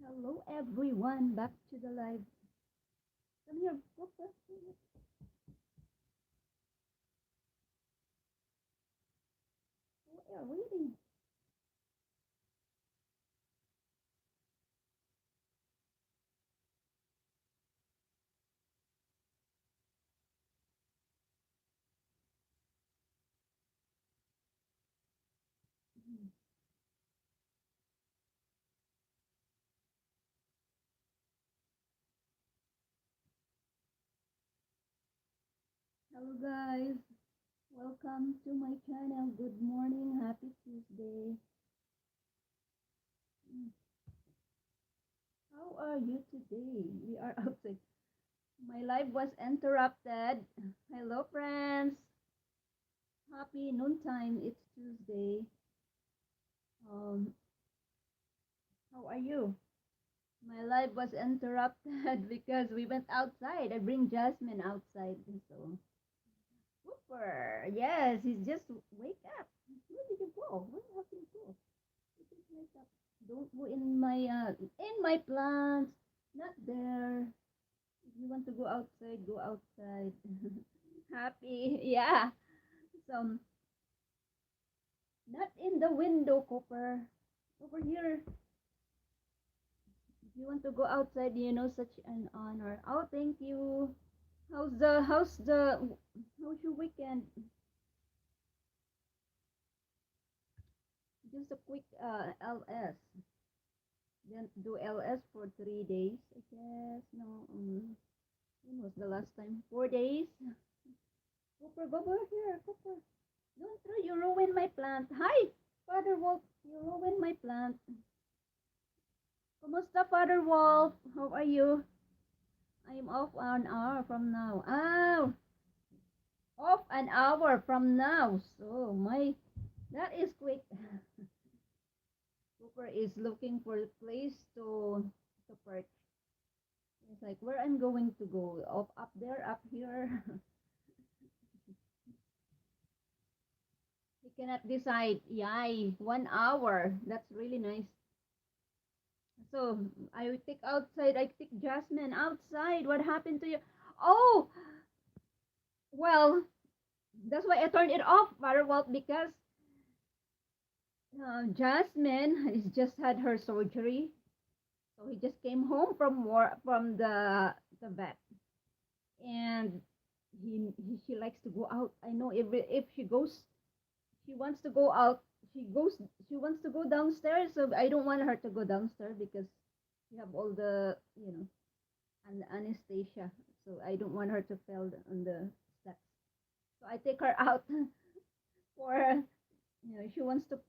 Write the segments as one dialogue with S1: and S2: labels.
S1: Hello everyone, back to the live. Come here, Papa. We are waiting. Hello guys, welcome to my channel. Good morning, happy Tuesday. How are you today? We are outside. My live was interrupted. Hello friends, happy noontime. It's Tuesday. Um, how are you? My live was interrupted because we went outside. I bring Jasmine outside, so Cooper, yes, he's just wake up. Where did you go? Where have you go? You just wake up. Don't go in my plants. Not there. If you want to go outside, go outside. Happy, yeah. So not in the window, Cooper. Over here. If you want to go outside, such an honor. Oh, thank you. How's your weekend? Just a quick LS. Then do LS for 3 days, I guess. No, when was the last time? 4 days. Cooper, go over here, Cooper. Don't throw. You ruin my plant. Hi, Father Wolf. You ruin my plant. Kumusta, Father Wolf? How are you? I'm off an hour from now. Oh, off an hour from now. So that is quick. Cooper is looking for a place to perch. It's like where I'm going to go. Up there, up here. He cannot decide. Yay, 1 hour. That's really nice. So I take outside. I take Jasmine outside. What happened to you? Oh, well, that's why I turned it off, Firewall, because Jasmine has just had her surgery. So he just came home from the vet, and she likes to go out. I know if she goes, she wants to go out. She goes. She wants to go downstairs. So I don't want her to go downstairs because she have all the anesthesia. So I don't want her to fall on the steps. So I take her out for she wants to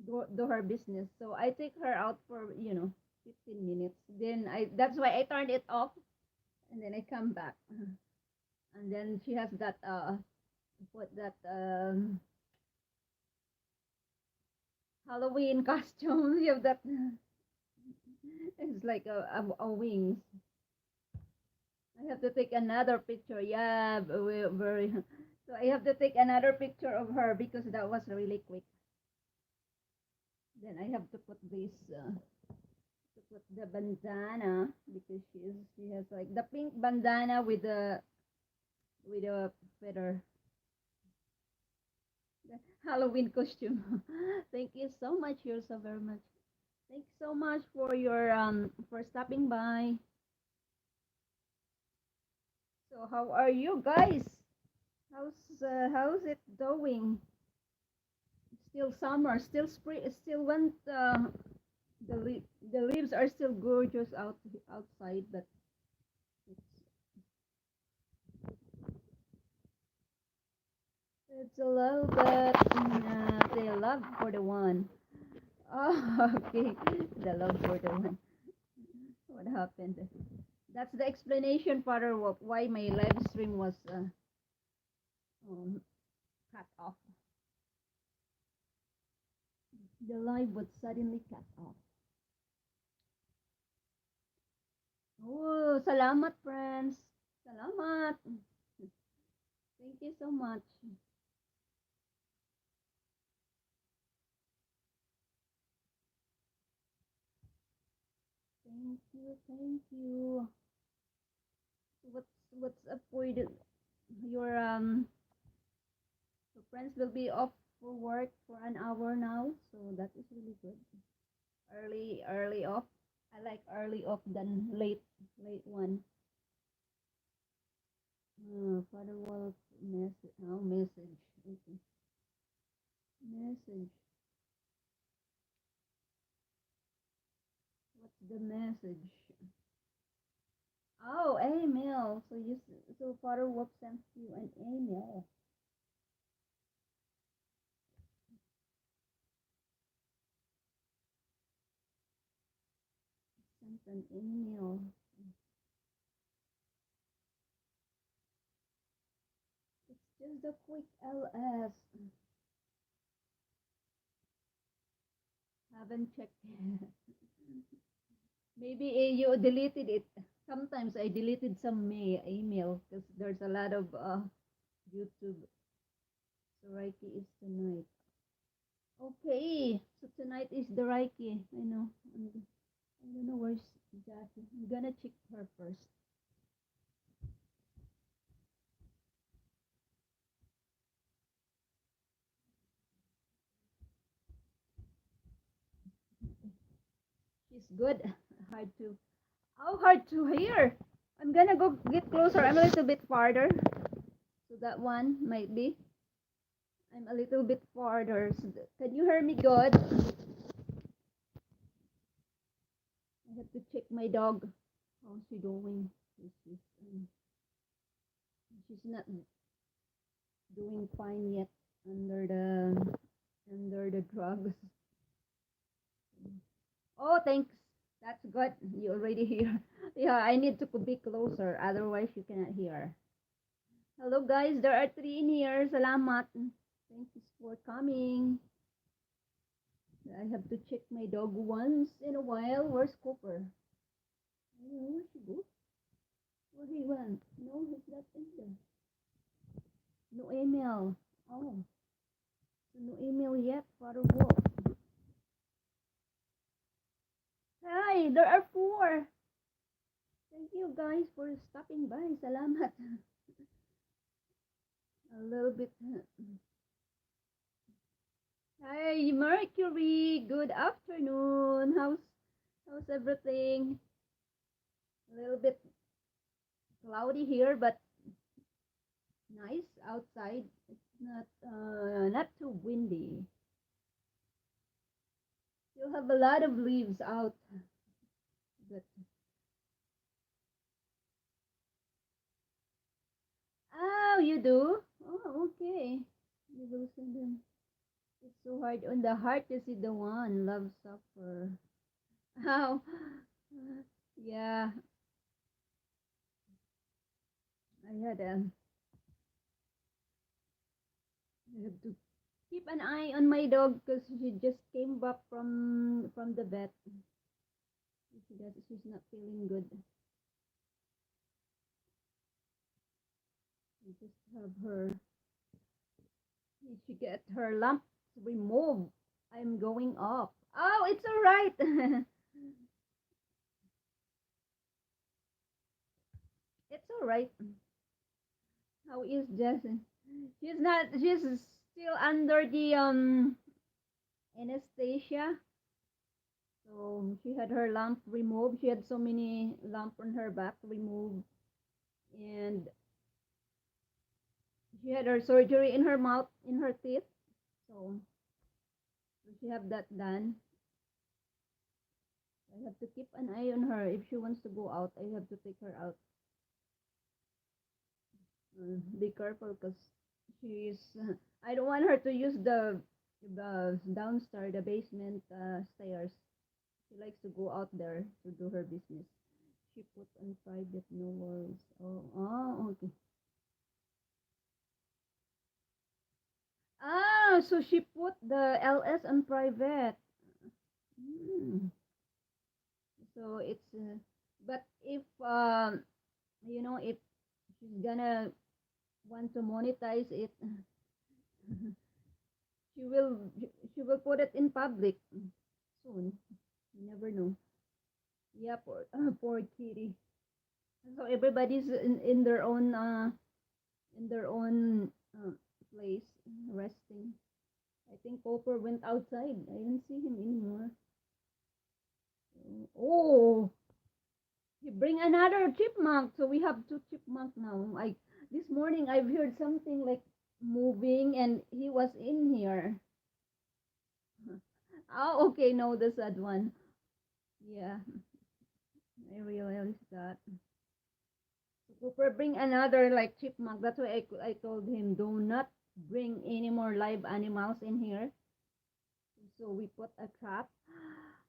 S1: do her business. So I take her out for 15 minutes. Then I that's why I turned it off, and then I come back, and then she has that what that Halloween costume. You have that. It's like a wings. I have to take another picture. Yeah, very. So I have to take another picture of her because that was really quick. Then I have to put this to put the bandana because she has like the pink bandana with a feather, the Halloween costume. Thank you so much. You're so very much. Thanks so much for your for stopping by. So how are you guys? How's it going? Still summer, still spring, still when the leaves are still gorgeous outside, but it's it's a little bit the love for the one. Oh, okay, the love for the one. What happened? That's the explanation, Father, of why my live stream was um, cut off. The live was suddenly cut off. Oh, salamat, friends. Salamat. Thank you so much. Thank you, thank you. What's up with your so friends will be off for work for an hour now, so that is really good. Early off. I like early off than late one. Father Wolf message. Oh, message. Okay. Message. What's the message? Oh, email. So Father Wolf sent you an email. Sent an email. It's just a quick LS. Haven't checked. Maybe you deleted it. Sometimes I deleted some email because there's a lot of YouTube. So Reiki is tonight. Okay, so tonight is the Reiki. I know. I don't know where's Jackie. I'm gonna check her first. She's good. Hard to. How hard to hear? I'm gonna go get closer. I'm a little bit farther. So that one might be. I'm a little bit farther. So can you hear me good? I have to check my dog. How's she doing? She's, um, she's not doing fine yet under the drugs. Oh, thanks. That's good. You already hear. Yeah, I need to be closer. Otherwise, you cannot hear. Hello, guys. There are three in here. Salamat. Thank you for coming. I have to check my dog once in a while. Where's Cooper? I don't know where she go. Where he went? No, he's not in there. No email. Oh, so no email yet. Father Wolf. Hi, there are four. Thank you guys for stopping by. Salamat. A little bit. Hi, Mercury. Good afternoon. How's everything? A little bit cloudy here, but nice outside. It's not too windy. Still have a lot of leaves out. But oh, you do? Oh, okay. You will send them. It's so hard on the heart to see the one love suffer. How? Yeah, I had I have to keep an eye on my dog because she just came back from the vet. She's not feeling good. I just have her. She get her lumps removed. I'm going up. Oh, it's all right. It's all right. How is Jessie? She's not. She's still under the anesthesia. So she had her lump removed. She had so many lump on her back removed, and she had her surgery in her mouth, in her teeth. So, she have that done. I have to keep an eye on her. If she wants to go out, I have to take her out. Be careful because she's. I don't want her to use the downstairs, the basement stairs. She likes to go out there to do her business. She put on private, no worries. Okay. Ah, so she put the LS on private. Hmm. So it's, but if if she's gonna want to monetize it, she will she will put it in public soon. You never know. Yeah, poor, poor kitty. So everybody's in their own in their own place resting. I think Cooper went outside. I didn't see him anymore. Oh, he bring another chipmunk. So we have two chipmunk now. I this morning I've heard something like moving, and he was in here. Oh, okay, no, the sad one. Yeah, I realized that. So Cooper bring another like chipmunk. That's why I told him do not bring any more live animals in here. So we put a trap.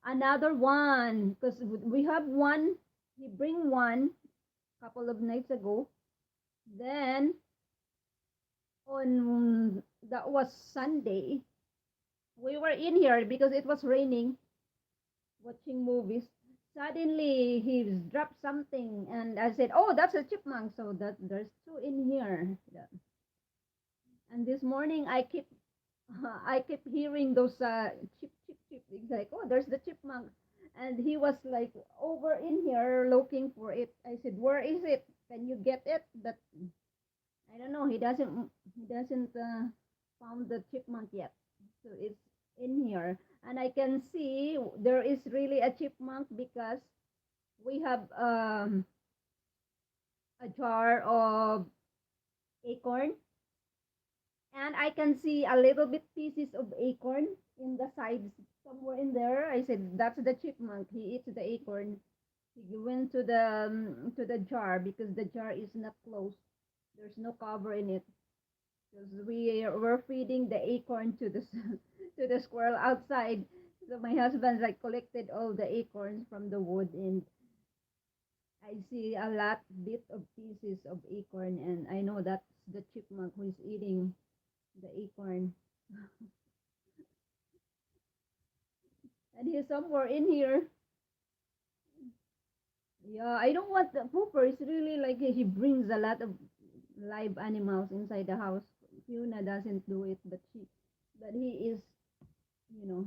S1: Another one, because we have one. He bring one couple of nights ago. Then on that was Sunday. We were in here because it was raining, watching movies. Suddenly he dropped something, and I said, "Oh, that's a chipmunk." So that there's two in here. Yeah. And this morning I keep hearing those chip chip chip. It's like, "Oh, there's the chipmunk," and he was like over in here looking for it. I said, "Where is it? Can you get it?" But I don't know. He doesn't found the chipmunk yet. So it's in here, and I can see there is really a chipmunk because we have a jar of acorn, and I can see a little bit pieces of acorn in the sides somewhere in there. I said that's the chipmunk. He eats the acorn. He went to the jar because the jar is not closed. There's no cover in it. Because we were feeding the acorn to the to the squirrel outside. So my husband like collected all the acorns from the wood, and I see a lot bit of pieces of acorn, and I know that's the chipmunk who is eating the acorn. And he's somewhere in here. Yeah, I don't want the pooper. It's really like he brings a lot of live animals inside the house. Fiona doesn't do it, but he is, you know.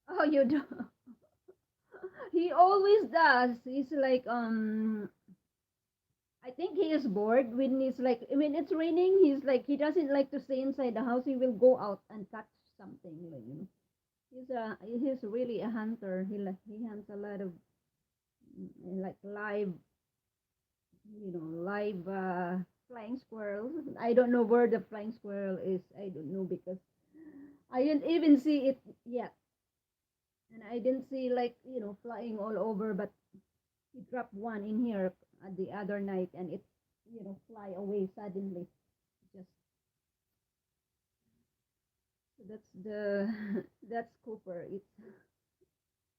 S1: Oh, you do. He always does. He's like, I think he is bored when it's like, when it's raining. He's like, he doesn't like to stay inside the house. He will go out and catch something. He's really a hunter. He hunts a lot of like live, live flying squirrels. I don't know where the flying squirrel is. I don't know because I didn't even see it yet, and I didn't see like flying all over. But he dropped one in here the other night, and it fly away suddenly. Just that's the that's Cooper. It's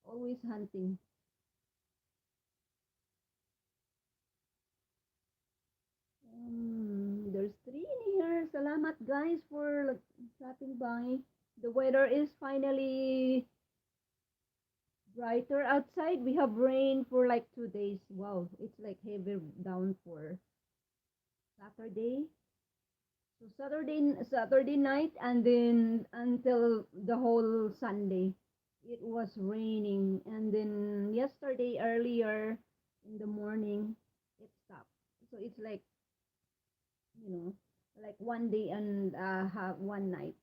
S1: always hunting. There's three in here. Salamat guys for like stopping by. The weather is finally brighter outside. We have rain for like 2 days. Wow, it's like heavy down for Saturday. So Saturday night, and then until the whole Sunday, it was raining. And then yesterday earlier in the morning, it stopped. So it's like you know, like one day and one night.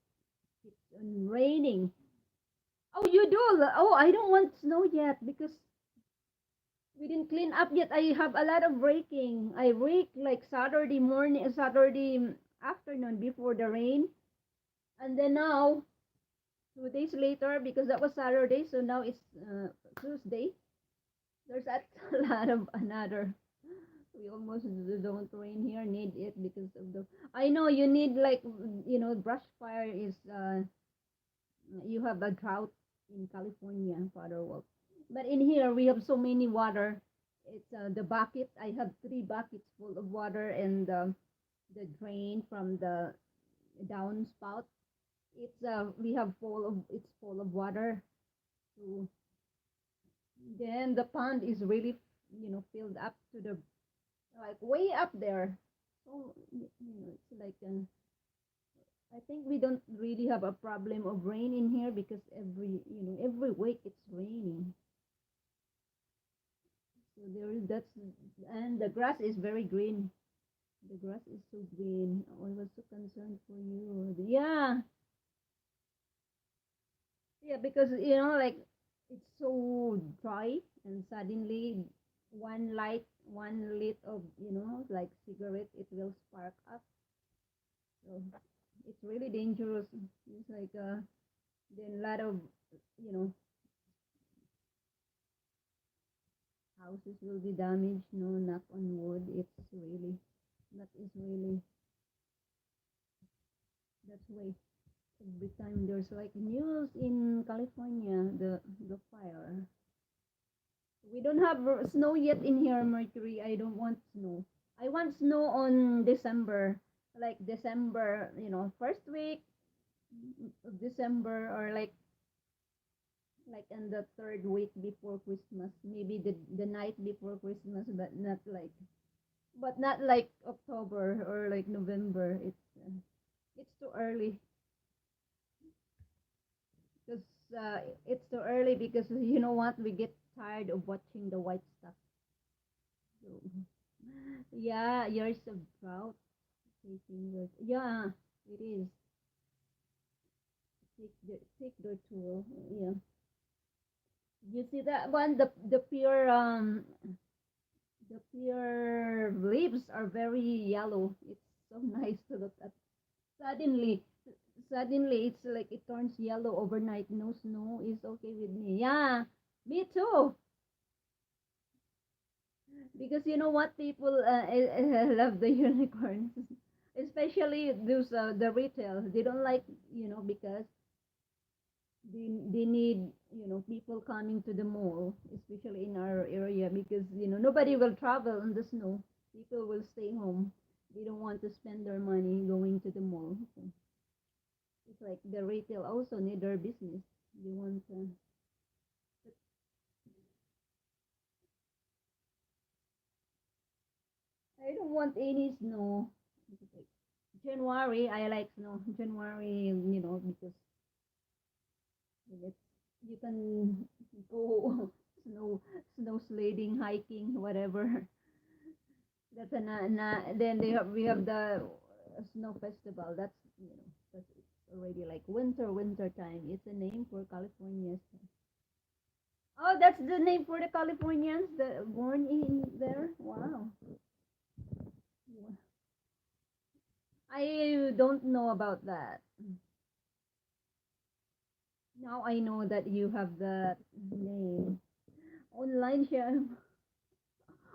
S1: It's raining. Oh, you do? Oh, I don't want snow yet because we didn't clean up yet. I have a lot of raking. I rake like Saturday morning, Saturday afternoon before the rain, and then now 2 days later because that was Saturday, so now it's Tuesday. There's a lot of another. We almost don't rain here. Need it because of the. I know you need like brush fire is you have a drought in California, Father Wolf. But in here we have so many water. It's the bucket. I have 3 buckets full of water, and the drain from the downspout. We have full of water. So then the pond is really filled up to the like way up there. So it's like I think we don't really have a problem of rain in here because every week it's raining. So there is that's and the grass is very green. The grass is so green. I was so concerned for you. Yeah, yeah, because like it's so dry, and suddenly one lit of like cigarette, it will spark up. So it's really dangerous. It's like then a lot of you know houses will be damaged. No, knock on wood. It's really that is really that's why every time there's like news in California, the fire. We don't have snow yet in here, Mercury. I don't want snow. I want snow on December, like December, first week of December, or like in the third week before Christmas, maybe the night before Christmas, but not like October or like November. It's too early because it's too early because you know what, we get tired of watching the white stuff. So, yeah, years of drought. Taking your yeah, it is. Take the tool. Yeah. You see that one? The pure leaves are very yellow. It's so nice to look at. Suddenly, suddenly it's like it turns yellow overnight. No snow is okay with me. Yeah, me too. Because you know what, people love the unicorns, especially those the retail. They don't like because they need people coming to the mall, especially in our area, because nobody will travel in the snow. People will stay home. They don't want to spend their money going to the mall. So it's like the retail also need their business. They want I don't want any snow. It's like January, I like snow. January, because it's, you can go snow sledding, hiking, whatever. That's then we have the snow festival. That's already like winter time. It's a name for California. Oh, that's the name for the Californians that born in there. Wow. I don't know about that. Now I know that you have that name. Online siya.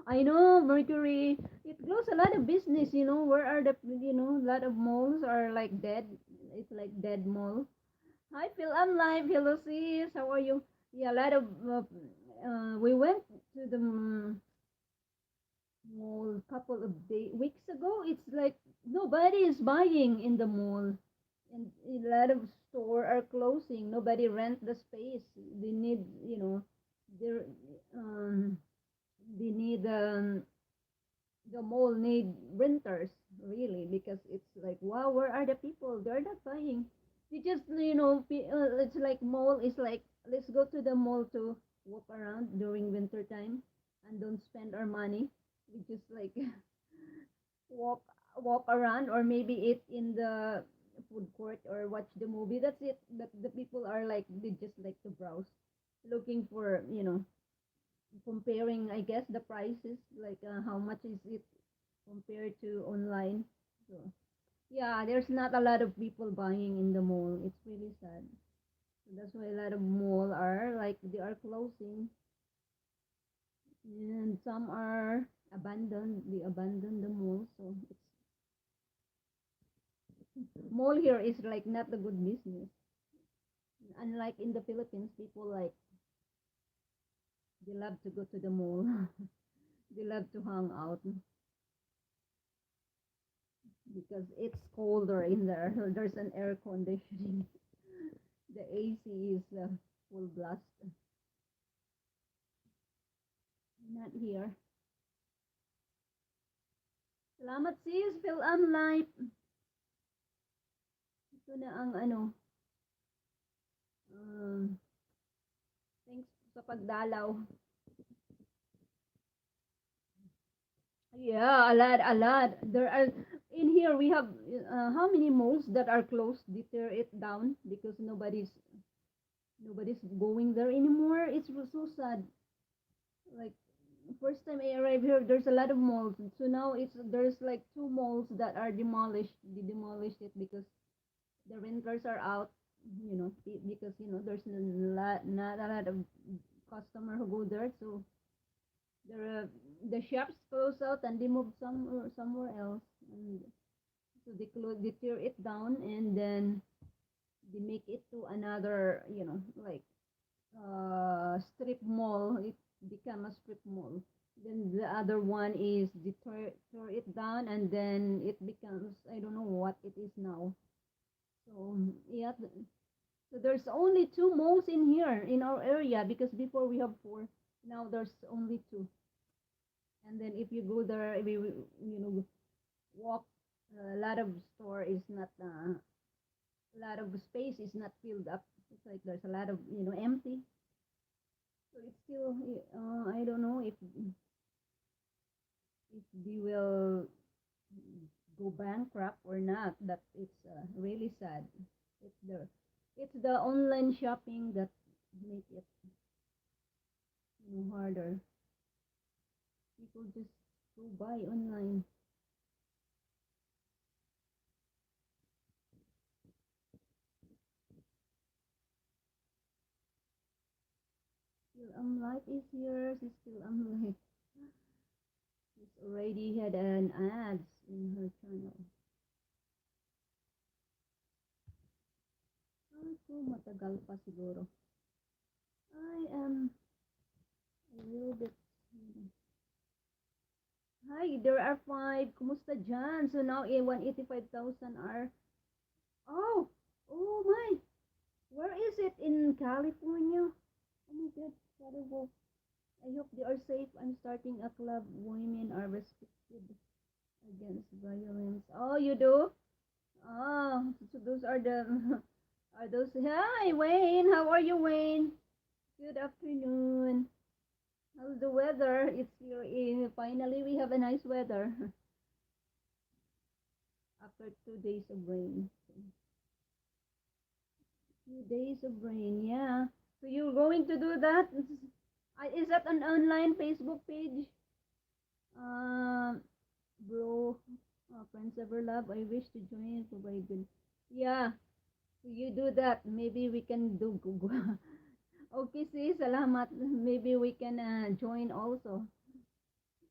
S1: I know Mercury. It grows a lot of business. Where are a lot of malls are like dead. It's like dead mall. Hi, Phil. I'm live. Hello, sis. How are you? Yeah, a lot of. We went to the mall couple of weeks ago. It's like nobody is buying in the mall, and a lot of store are closing. Nobody rent the space. They need, they um, they need the mall need renters really, because it's like, wow, where are the people? They're not buying. They just it's like mall is like, let's go to the mall to walk around during winter time and don't spend our money. We just like walk walk around, or maybe eat in the food court or watch the movie. That's it. The people are like, they just like to browse, looking for comparing, I guess, the prices, like how much is it compared to online. So yeah, there's not a lot of people buying in the mall. It's really sad. So that's why a lot of mall are like they are closing, and some are abandoned. They abandon the mall. So it's mall here is like not a good business. Unlike in the Philippines, people like they love to go to the mall. They love to hang out because it's colder in there. So there's an air conditioning. The AC is full blast. Not here. Salamat sis, Phil am live. Ito na ang um, thanks sa pagdalaw. Yeah, a lot, a lot. There are in here we have how many malls that are closed? They tear it down because nobody's going there anymore. It's so sad. Like first time I arrived here, there's a lot of malls. So now there's like two malls that are demolished. They demolished it because the renters are out. Because there's not a lot of customer who go there. So the shops close out and they move somewhere else. And so they tear it down and then they make it to another like strip mall. It become a strip mall. Then the other one is they tear it down and then it becomes I don't know what it is now. So yeah, so there's only two malls in here in our area because before we have four. Now there's only two. And then if you go there, if walk, a lot of store is not a lot of space is not filled up. It's like there's a lot of empty. So it's still I don't know if they will go bankrupt or not. But it's really sad. It's the it's the online shopping that make it harder. People just go buy online. Still, life is yours. It's still, life. She's already had an ads in her channel. Ay, ko, matagal pa siguro. I am a little bit. Hi, there are five. Kumusta dyan? So now, 185,000 are. Oh, oh my. Where is it? In California? Oh my God. Terrible. I hope they are safe. I'm starting a club. Women are respected against violence. Oh, you do? Oh, so those are the are those. Hi, Wayne. How are you, Wayne? Good afternoon. How's the weather? It's here. Finally, we have a nice weather after 2 days of rain. 2 days of rain, yeah. So you're going to do that? Is that an online Facebook page? Um, bro, friends ever love. I wish to join. Provided. Yeah. So you do that. Maybe we can do. Okay, sis. Salamat. Maybe we can join also.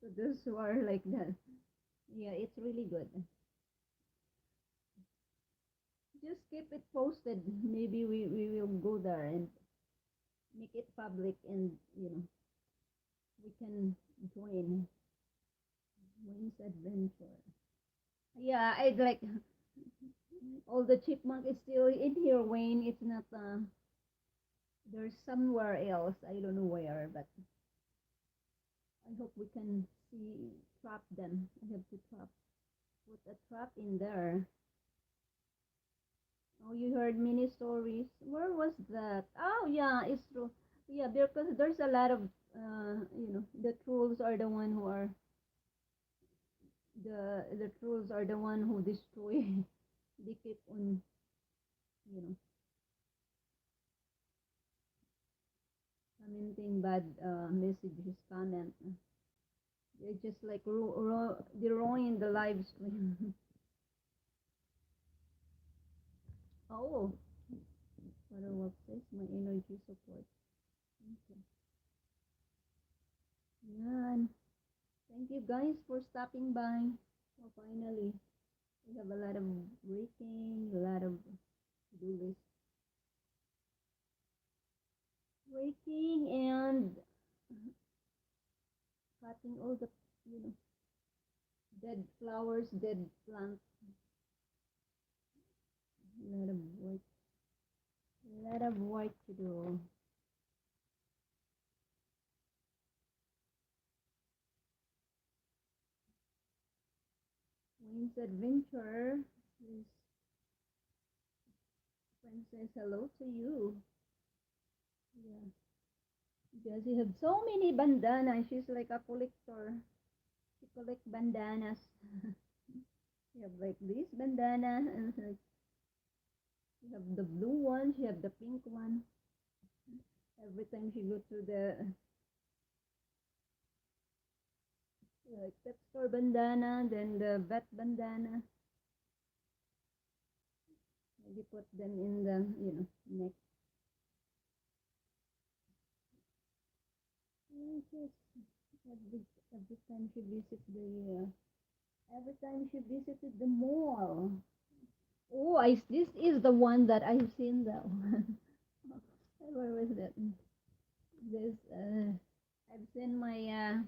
S1: So those who are like that. Yeah, it's really good. Just keep it posted. Maybe we will go there and make it public and we can join Wayne's adventure. Yeah, I'd like all the chipmunk is still in here, Wayne. It's not there's somewhere else. I don't know where, but I hope we can see trap them. I have to put a trap in there. Oh, you heard many stories. Where was that? Oh, yeah, it's true. Yeah, because there's a lot of, the trolls are the one who are the trolls are the one who destroy. They keep on, you know, commenting bad messages, comment. They're just like they're ruining the live stream. Oh, what a what says my energy support. Okay. Yeah, and thank you guys for stopping by. So finally, we have a lot of breaking, a lot of to-do list breaking and cutting all the you know dead flowers, dead plants. A lot of work, a lot of work to do. Wayne's adventure. This friend says hello to you. Yeah, because you have so many bandana. She's like a collector. She collect bandanas. She have like this bandana, and like she have the blue one. She have the pink one. Every time she go to the like pet store bandana, then the vet bandana. Maybe put them in the neck. Yes, yes. Every every time she visit the every time she visited the mall. Oh, this is the one that I've seen that one. Where was that? This I've seen my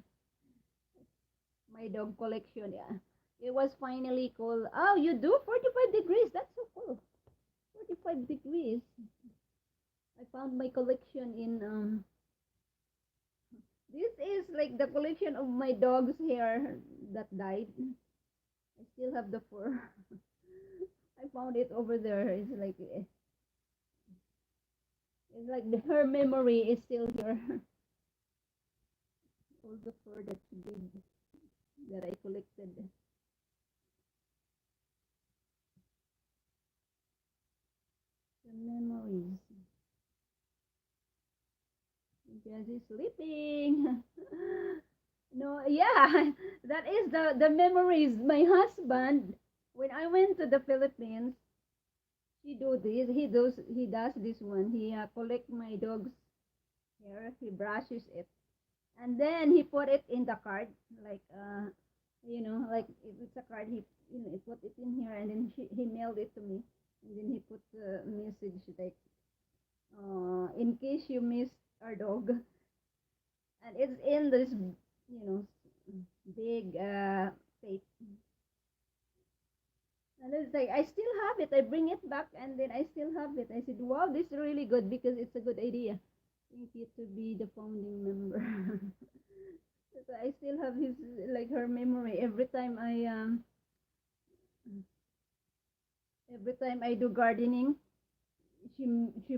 S1: dog collection. Yeah, it was finally called. Oh, you do 45 degrees. That's so cool. 45 degrees. I found my collection in This is like the collection of my dog's hair that died. I still have the fur. I found it over there. It's like her memory is still here. All the fur that she did that I collected. The memories. Jessie sleeping. No, yeah, that is the memories. My husband, when I went to the Philippines, he does this one. He collect my dog's hair. He brushes it, and then he put it in the card, like like if it's a card, he put it in here, and then he mailed it to me, and then he put the message like, in case you miss our dog, and it's in this, big tape. And it's like I still have it. I bring it back, and then I still have it. I said, "Wow, this is really good because it's a good idea. Thank you to be the founding member." So I still have his like her memory every time I do gardening. She she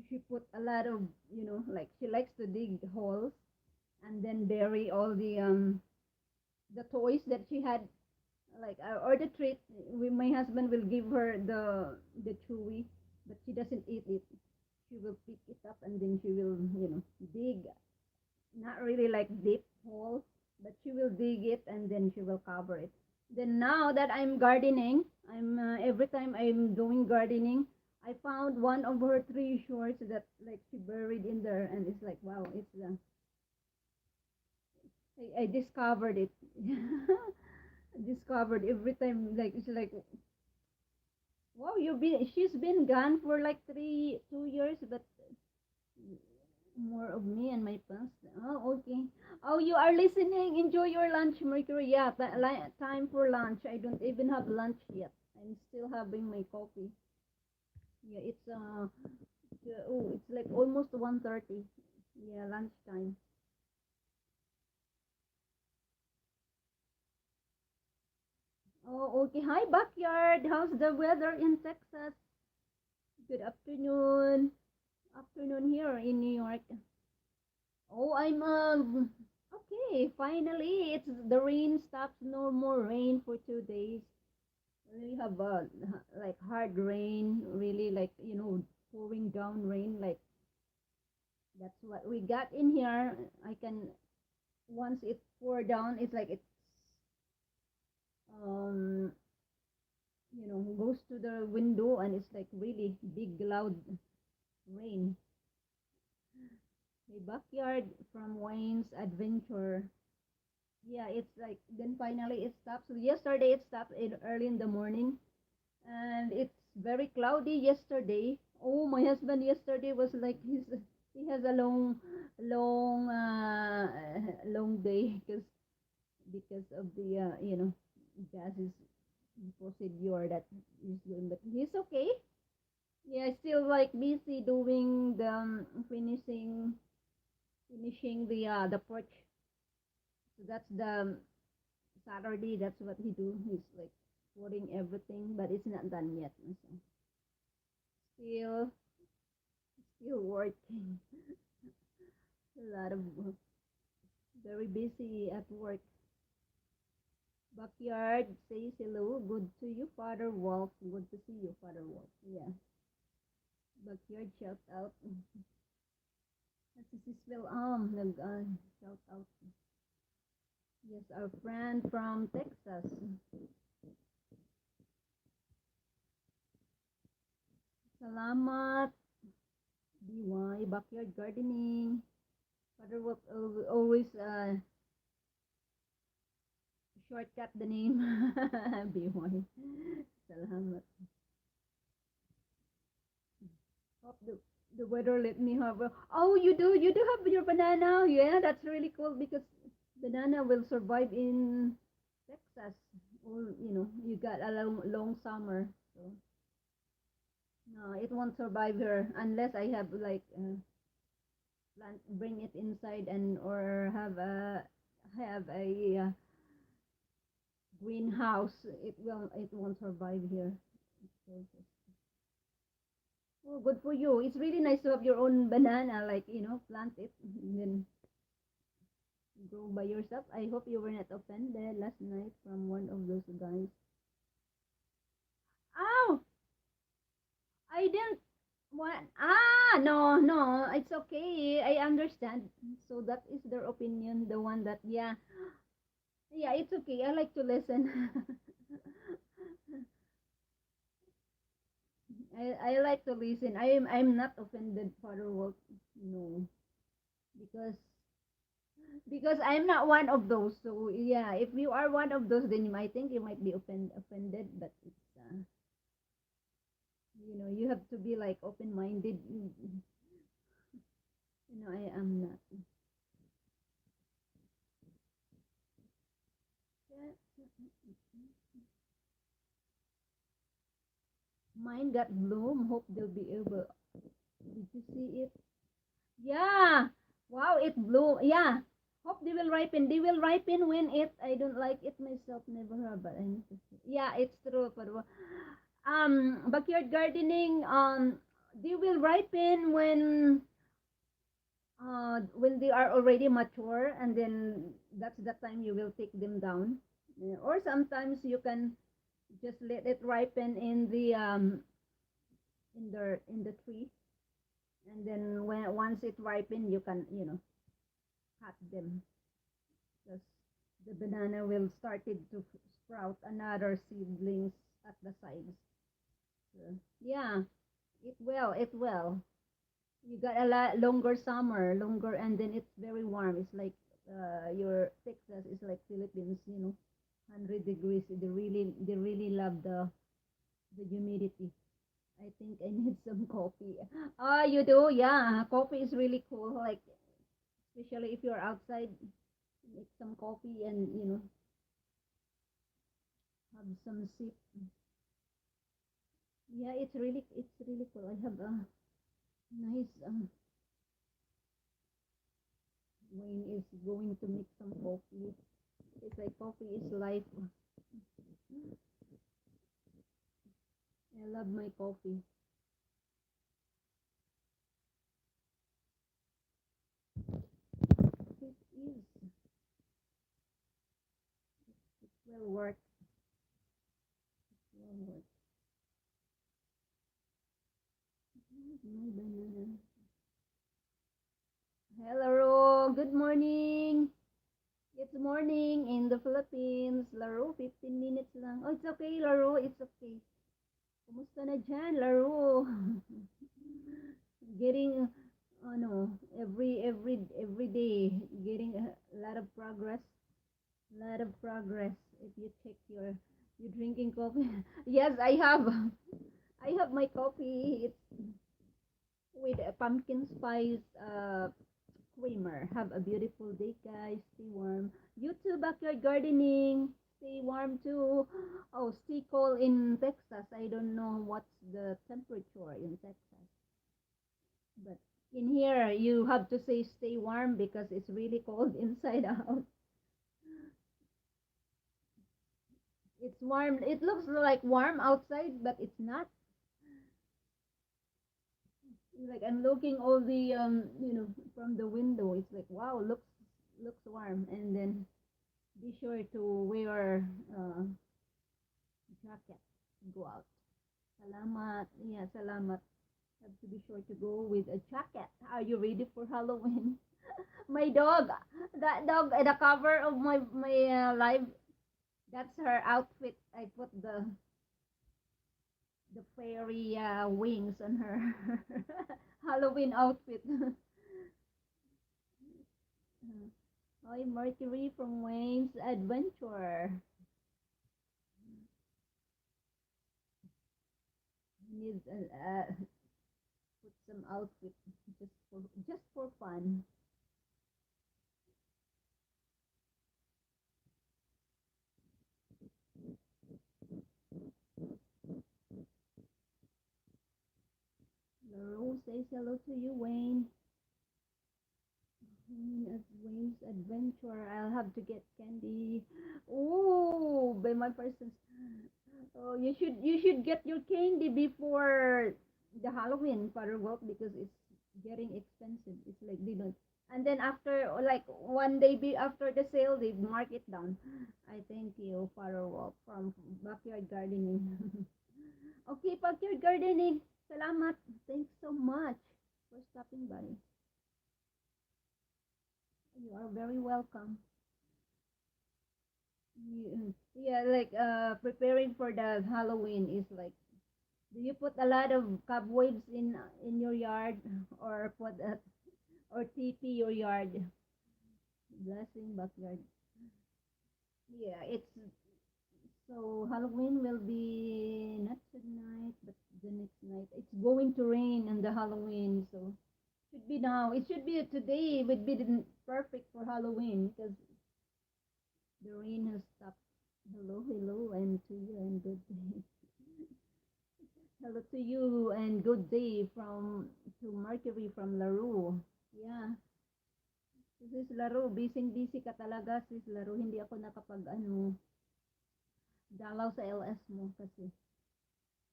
S1: she put a lot of, like she likes to dig holes and then bury all the toys that she had, like or the treat. My husband will give her the chewy, but she doesn't eat it. She will pick it up and then she will dig, not really like deep hole, but she will dig it and then she will cover it. Then now that I'm gardening, I'm every time I'm doing gardening, I found one of her tree shorts that like she buried in there, and it's like wow, I discovered it. Discovered every time, like it's like wow, she's been gone for like 2 years, but more of me and my past. Oh, okay. Oh, you are listening. Enjoy your lunch, Mercury. Yeah, time for lunch. I don't even have lunch yet. I'm still having my coffee. Yeah, it's like almost 1:30. Yeah, lunchtime. Oh, okay. Hi, backyard. How's the weather in Texas? Good afternoon. Afternoon here in New York. Oh, I'm okay. Finally, it's the rain stops. No more rain for 2 days. We have like hard rain, really like pouring down rain. Like that's what we got in here. I can Once it pour down, it's like it's um goes to the window, and it's like really big loud rain. My backyard from Wayne's Adventure. Yeah, it's like then finally it stops. So yesterday it stopped early in the morning, and it's very cloudy yesterday. Oh, my husband yesterday was like he has a long day because of the gases procedure that he's doing, but he's okay. Yeah, still like busy doing the finishing the porch. So that's the Saturday. That's what he do. He's like putting everything, but it's not done yet. So still still working. A lot of very busy at work. Backyard says hello. Good to you, Father Wolf. Good to see you, Father Wolf. Yeah. Backyard shout out. This is Will shout out. Yes, our friend from Texas. Salamat. BY backyard gardening. Father Wolf always shortcut the name. BY. Salamat. Hope the weather let me have oh you do have your banana. Yeah, that's really cool because banana will survive in Texas. Or you got a long summer. So no, it won't survive here unless I have like plant bring it inside and or have a greenhouse. It won't survive here. Oh, good for you. It's really nice to have your own banana, like, plant it and then grow by yourself. I hope you were not offended last night from one of those guys. Oh, I didn't want. No, no, it's okay. I understand. So that is their opinion. The one that, yeah, yeah, it's okay. I like to listen. I like to listen. I'm not offended, Father Wolf. No, because I'm not one of those. So yeah, if you are one of those, then I think you might be offended. But it's you have to be like open minded. I am not. Mine got bloom. Hope they'll be able. Did you see it? Yeah. Wow, it blew. Yeah. Hope they will ripen. They will ripen when it. I don't like it myself. Never have, but I need to see. Yeah, it's true. But backyard gardening. They will ripen when they are already mature, and then that's the time you will take them down. Yeah, or sometimes you can just let it ripen in the tree, and then when once it ripen, you can cut them because the banana will started to sprout another seedlings at the sides. So, yeah, it will. You got a lot longer summer, longer, and then it's very warm. It's like your Texas is like Philippines, 100 degrees. They really love the humidity. I think I need some coffee. You do? Yeah, coffee is really cool. Like especially if you're outside, make some coffee and have some sip. Yeah, it's really cool. I have a nice Wayne is going to make some coffee. It's like coffee is life. I love my coffee. It is well worth. Well worth. My banana. Hello, good morning. It's morning in the Philippines. Laro, 15 minutes lang. Oh, it's okay, Laro. It's okay. Kumusta na dyan, Laro? Getting, every day, getting a lot of progress. Lot of progress. If you check you drinking coffee. Yes, I have. I have my coffee. It's with a pumpkin spice creamer. Have a beautiful day, guys. Stay warm. You too, backyard gardening. Stay warm too. Oh, stay cold in Texas. I don't know what's the temperature in Texas, but in here you have to say stay warm because it's really cold inside out. It's warm. It looks like warm outside, but it's not. Like I'm looking all the from the window. It's like wow, looks warm, and then Be sure to wear jacket and go out. Salamat. Yeah, salamat. Have to be sure to go with a jacket. Are you ready for Halloween? My dog, that dog at the cover of my live. That's her outfit. I put the fairy wings on her Halloween outfit. Hi, Mercury from Wayne's Adventure. Need put some outfit just for fun. Rose says hello to you, Wayne. Wayne's Adventure. I'll have to get candy. Oh, by my persons. Oh, you should get your candy before the Halloween firework because it's getting expensive. It's like they don't. And then after like one day after the sale, they mark it down. I thank you, firework from backyard gardening. Okay, backyard gardening. Salamat. Thanks so much for stopping by. You are very welcome. Yeah, like preparing for the Halloween is like, do you put a lot of cobwebs in your yard or put or TP your yard? Blessing backyard. Yeah, it's so Halloween will be not tonight but the next night. It's going to rain on the Halloween, so should be now. It should be today would be the perfect for Halloween because the rain has stopped. Hello, hello, and to you and good day. Hello to you and good day from to Mercury from Larue. Yeah, sis Larue, busy ka talaga sis Larue. Hindi ako nakapag dalaw sa LS mo kasi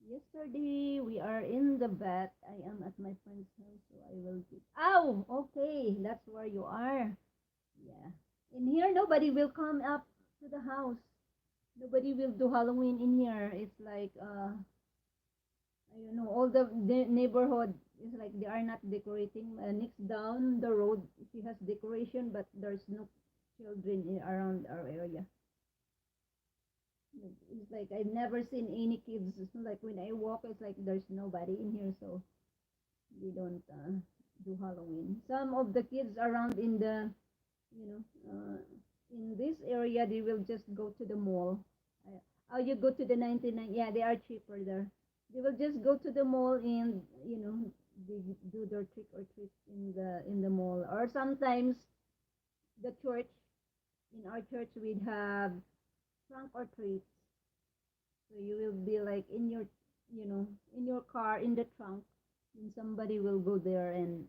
S1: yesterday we are in the vet. I am at my friend's house, so I will get. Oh, okay, that's where you are. Yeah, in here nobody will come up to the house. Nobody will do Halloween in here. It's like all the neighborhood is like they are not decorating. Next down the road, she has decoration, but there's no children around our area. It's like I've never seen any kids. It's like when I walk, it's like there's nobody in here, so we don't do Halloween. Some of the kids around in the, you know, in this area, they will just go to the mall. Oh, you go to the 99. Yeah, they are cheaper there. They will just go to the mall and they do their trick or treat in the mall. Or sometimes the church in our church we'd have trunk or treat. So you will be like in your car in the trunk, and somebody will go there and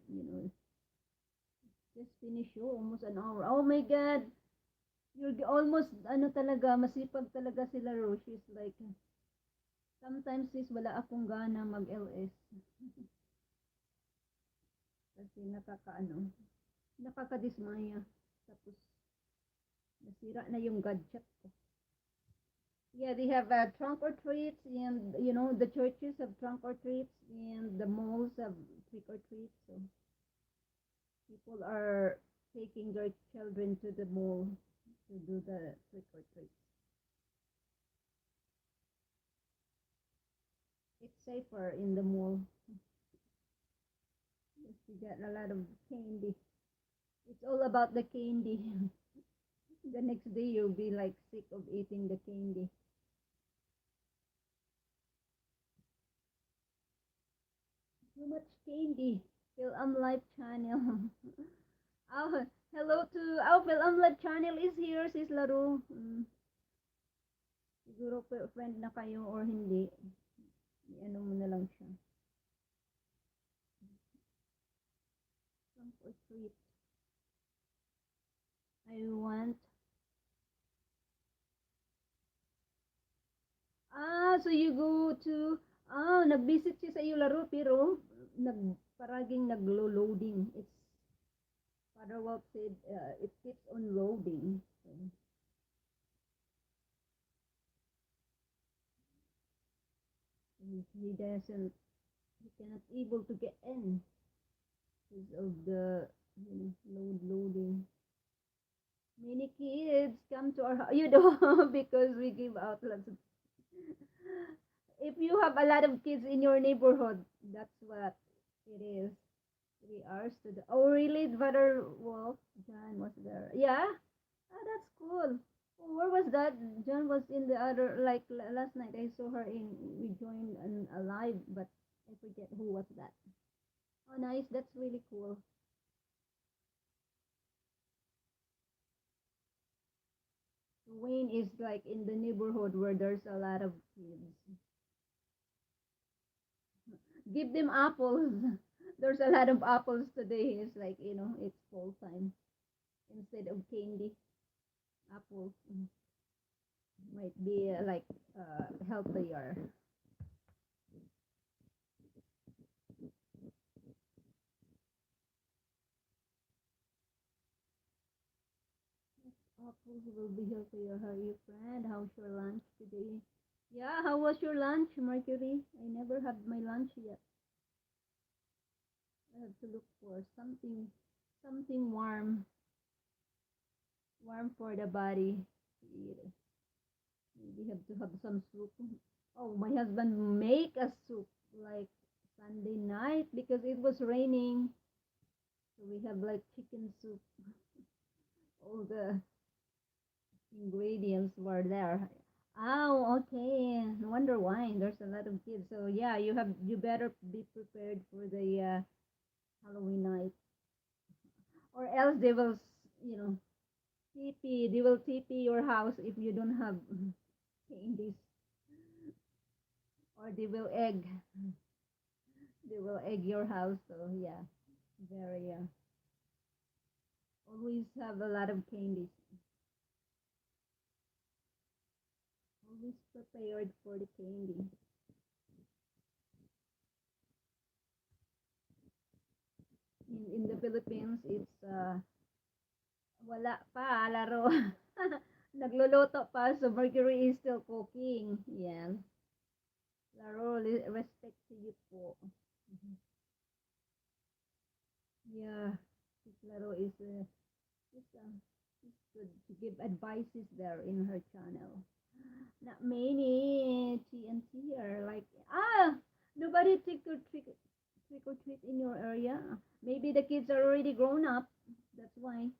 S1: just finish you almost an hour. Oh my God, you're almost ano talaga masipag talaga sila Rose. She's like sometimes sis wala akong gana mag LS kasi nakakadismaya. Tapos nasira na yung gadget ko. Yeah, they have trunk or treats, and the churches have trunk or treats, and the malls have trick or treats. So people are taking their children to the mall to do the trick or treat. It's safer in the mall. Yes, you get a lot of candy. It's all about the candy. The next day you'll be like sick of eating the candy. Too much candy. Phil Live channel. Oh, hello to Phil Live channel is here, sis Laro. Siguro friend na kayo or hindi. Ano mo na lang siya. Trunk or treat. I want. So you go to, nag-visit siya sa iyo laro, pero paraging naglo-loading. Father Wolf said it keeps on loading. So, he doesn't, he cannot able to get in because of the, loading. Many kids come to our house, because we give out lots of. If you have a lot of kids in your neighborhood, that's what it is. 3 hours to the. Oh, really? Brother Wolf, John was there. Yeah. Ah, that's cool. Oh, where was that? John was in the other, like last night. I saw her in. We joined a live, but I forget who was that. Oh, nice. That's really cool. Wayne is like in the neighborhood where there's a lot of kids. Give them apples. There's a lot of apples today. It's like, it's fall time. Instead of candy, apples might be like healthier. Apples will be healthier. How are you, friend? How's your lunch today? Yeah, how was your lunch, Mercury? I never had my lunch yet. I have to look for something warm for the body to eat. Maybe have to have some soup. Oh, my husband make a soup like Sunday night because it was raining. So we have like chicken soup. All the ingredients were there. Oh, okay. No wonder why. There's a lot of kids. So yeah, you better be prepared for the Halloween night, or else they will, TP. They will TP your house if you don't have candies, or they will egg your house. So yeah, very always have a lot of candies. Always prepared for the candy. In the Philippines, it's wala pa, laro. Nagluluto pa, so Mercury is still cooking. Yan. Laro, respect to you po. Mhm. Yeah. This Laro is good to give advices there in her channel. Not many TNT here. Like, nobody trick or treat in your area. Maybe the kids are already grown up. That's why.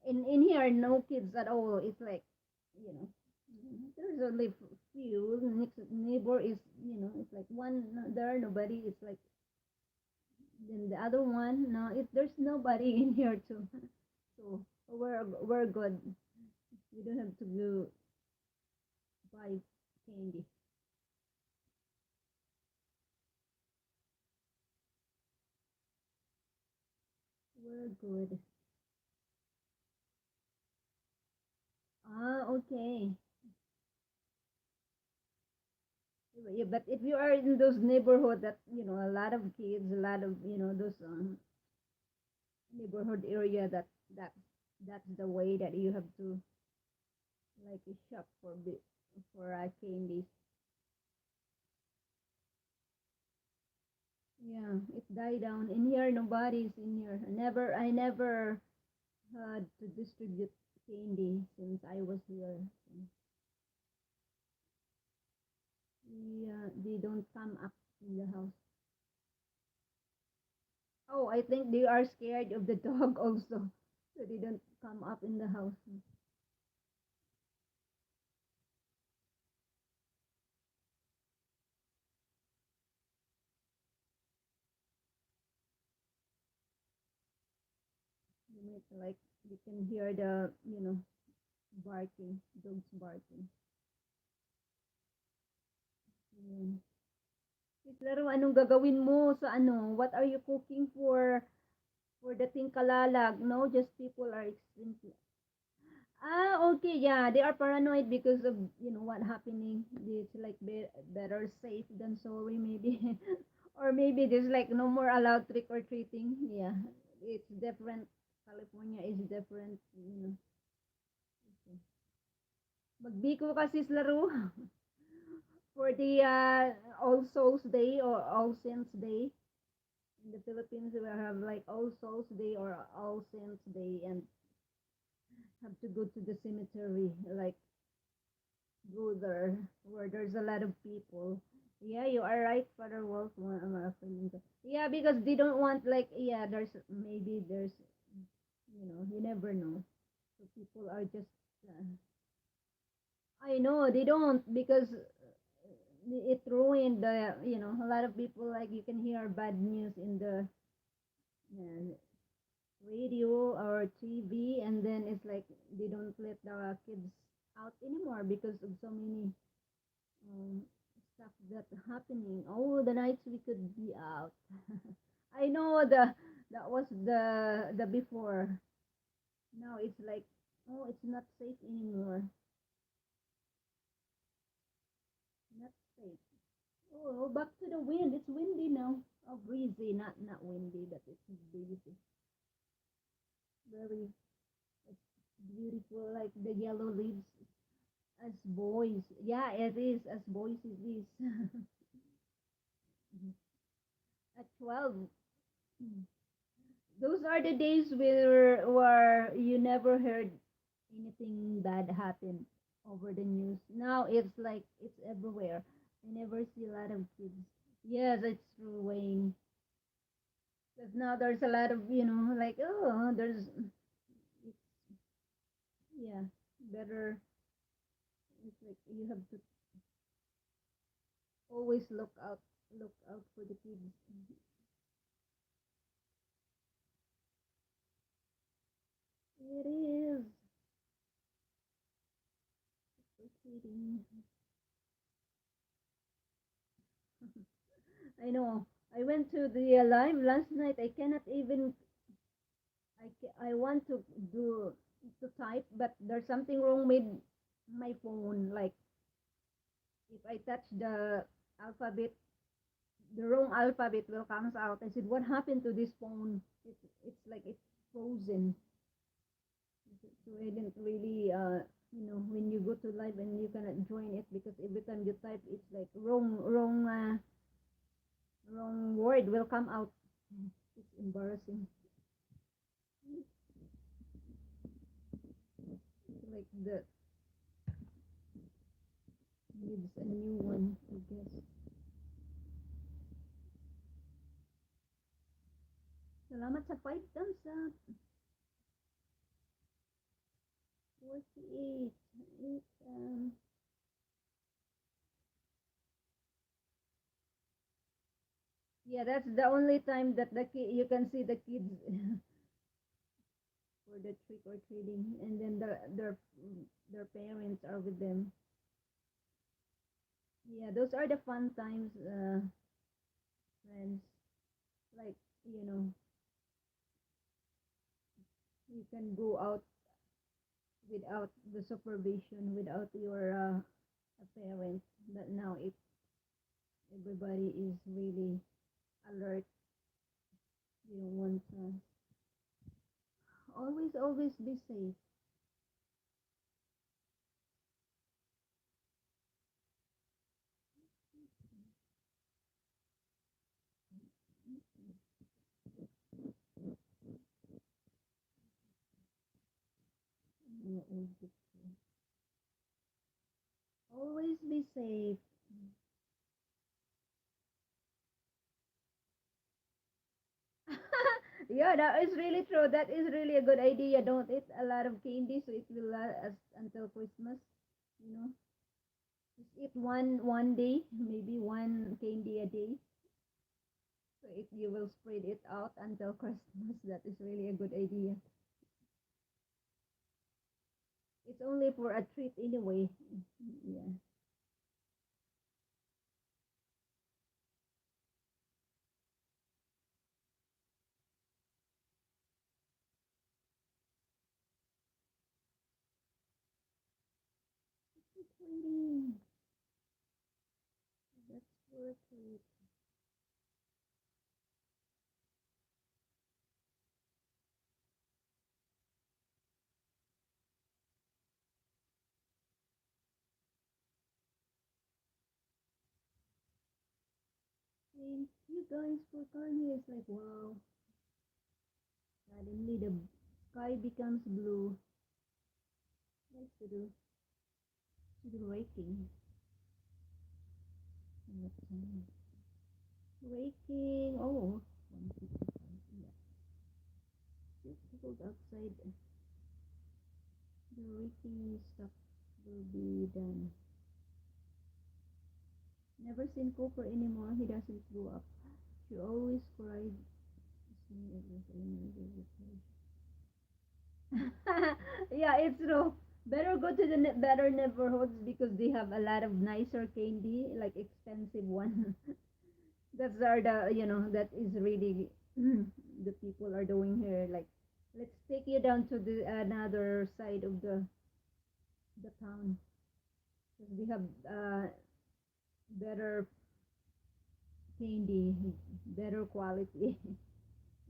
S1: In here, no kids at all. It's like, you know, there's only few. Next neighbor is, it's like one there, nobody. It's like then the other one. No, there's nobody in here too. So we're good. We don't have to go buy candy. We're good. Ah, okay. Yeah, but if you are in those neighborhood that a lot of kids, a lot of those neighborhood area that that's the way that you have to like shop for candies. Yeah, it died down. In here, nobody's in here. I never had to distribute candy since I was here. Yeah, they don't come up in the house. Oh, I think they are scared of the dog also, so they don't come up in the house. You might like you can hear the barking, dogs barking. Yun. Sis Laro, anong gagawin mo sa What are you cooking for the Tingkalalag? No, just people are extremely. Ah, okay, yeah, they are paranoid because of what happening. It's like better safe than sorry, maybe, or maybe there's like no more allowed trick or treating. Yeah, it's different. California is different. Magbiko ka sis Laro. for the All Souls Day or All Saints Day. In the Philippines, we have like All Souls Day or All Saints Day, and have to go to the cemetery, like go there where there's a lot of people. Yeah, you are right, Father Wolf. Yeah, because they don't want like yeah. There's maybe there's you never know. So people are just. I know they don't because it ruined the a lot of people like you can hear bad news in the uh, radio or TV, and then it's like they don't let the kids out anymore because of so many um, stuff that happening. Oh, the nights we could be out. I know that was the before. Now it's like oh, it's not safe anymore. Not safe. Oh, back to the wind. It's windy now. Oh, breezy, not windy. That it's breezy. Very it's beautiful, like the yellow leaves as boys. Yeah, it is as boys. It is at 12. Those are the days where you never heard anything bad happen over the news. Now it's like it's everywhere. I never see a lot of kids. Yes, it's true, Wayne. Because now there's a lot of like there's it's, yeah better. It's like you have to always look out for the kids. It is frustrating. I know. I went to the live last night. I cannot even. I want to do to type, but there's something wrong with my phone. Like if I touch the alphabet, the wrong alphabet will comes out. I said, "What happened to this phone? It's like it's frozen." So I didn't really when you go to live and you cannot join it because every time you type, it's like wrong word will come out. It's embarrassing. Like the needs a new one, I guess. Salamat sa 5 thumbs up. 48. It, yeah, that's the only time that you can see the kids for the trick or treating, and then their parents are with them. Yeah, those are the fun times, friends. Like you know, you can go out without the supervision, without your parents. But now, if everybody is really alert, you want to always be safe. Always be safe. Yeah, that is really true. That is really a good idea. Don't eat a lot of candy so it will last until Christmas. You know, just eat one day, maybe one candy a day. So if you will spread it out until Christmas, that is really a good idea. It's only for a treat anyway. Yeah. Exciting. That's for a treat. Thank you guys for coming. It's like wow, suddenly the sky becomes blue. Nice to do raking. What time? Raking. Oh, 1:55. Yeah, just cold outside. The raking stuff will be done. Never seen Cooper anymore. He doesn't grow up. She always cried. Yeah, it's true. Better go to the better neighborhoods because they have a lot of nicer candy, like expensive one. That's are the that is really the people are doing here. Like, let's take you down to the another side of the town because we have better candy, better quality,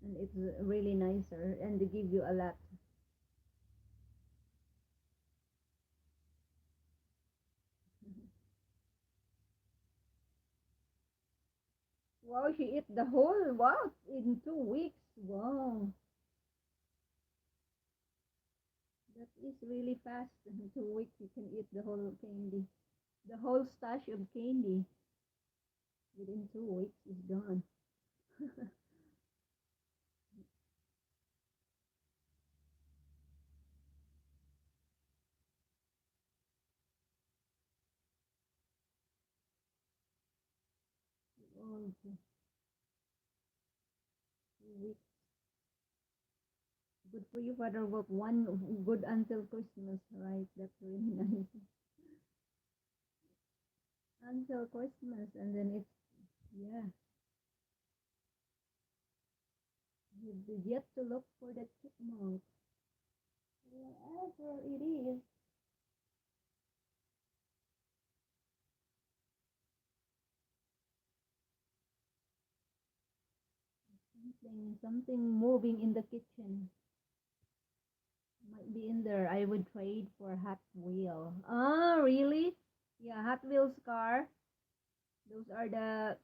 S1: and it's really nicer, and they give you a lot. Wow, she ate the whole wow in 2 weeks. Wow, that is really fast. In 2 weeks, you can eat the whole candy. The whole stash of candy within 2 weeks is gone. Oh, 2 weeks. Good for you, Father Wolf. One good until Christmas, right? That's really nice. Until Christmas, and then it's yeah. You've yet to look for the chipmunk. Wherever it is, something moving in the kitchen. Might be in there. I would trade for Hot Wheel. Ah, really? Yeah, Hot Wheels car. Those are the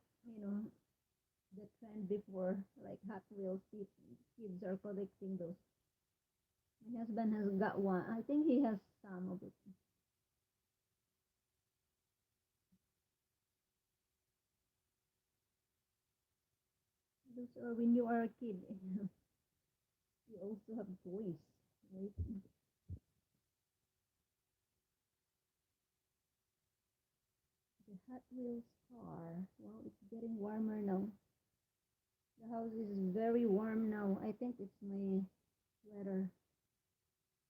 S1: trend before, like Hot Wheels. Kids are collecting those. My husband has got one. I think he has some of it. Those are when you are a kid. You also have toys, right? The Hot Wheels car. Well, it's getting warmer now. The house is very warm now. I think it's my sweater.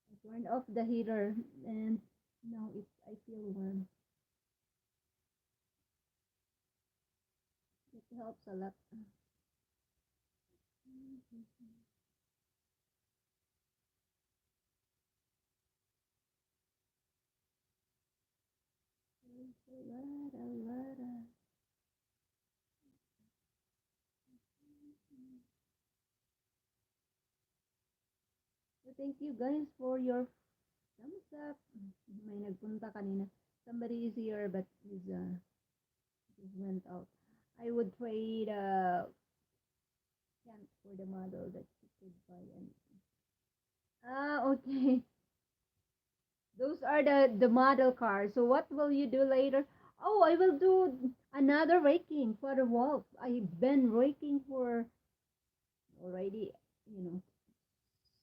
S1: I turned off the heater and now I feel warm. It helps a lot. There's a lot. So thank you guys for your thumbs up. May nagpunta kanina. Somebody is here but he's went out. I would trade Kent for the model that she could buy. And okay. Those are the model cars. So what will you do later? Oh, I will do another raking for the wolf. I've been raking for already, you know,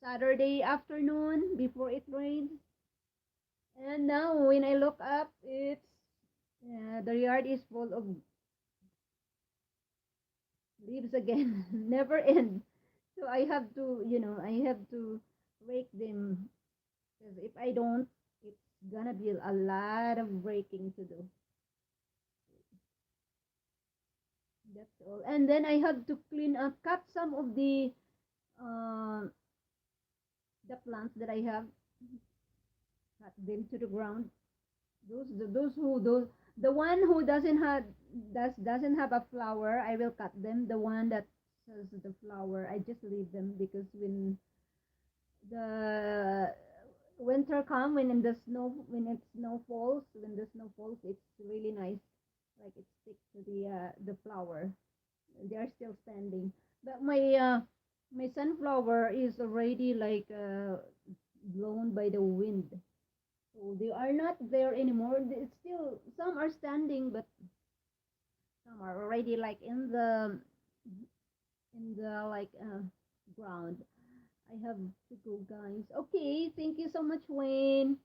S1: Saturday afternoon before it rains. And now when I look up, it's the yard is full of leaves again. Never end. So I have to, I have to rake them because if I don't, it's gonna be a lot of raking to do. That's all. And then I have to clean up, cut some of uh, the plants that I have, cut them to the ground. Those the one who doesn't have a flower, I will cut them. The one that has the flower, I just leave them because the winter come when it snow falls, it's really nice. Like it sticks to the flower. They are still standing. But my sunflower is already like blown by the wind. So they are not there anymore. It's still some are standing, but some are already like in the like ground. I have to go, guys. Okay, thank you so much, Wayne.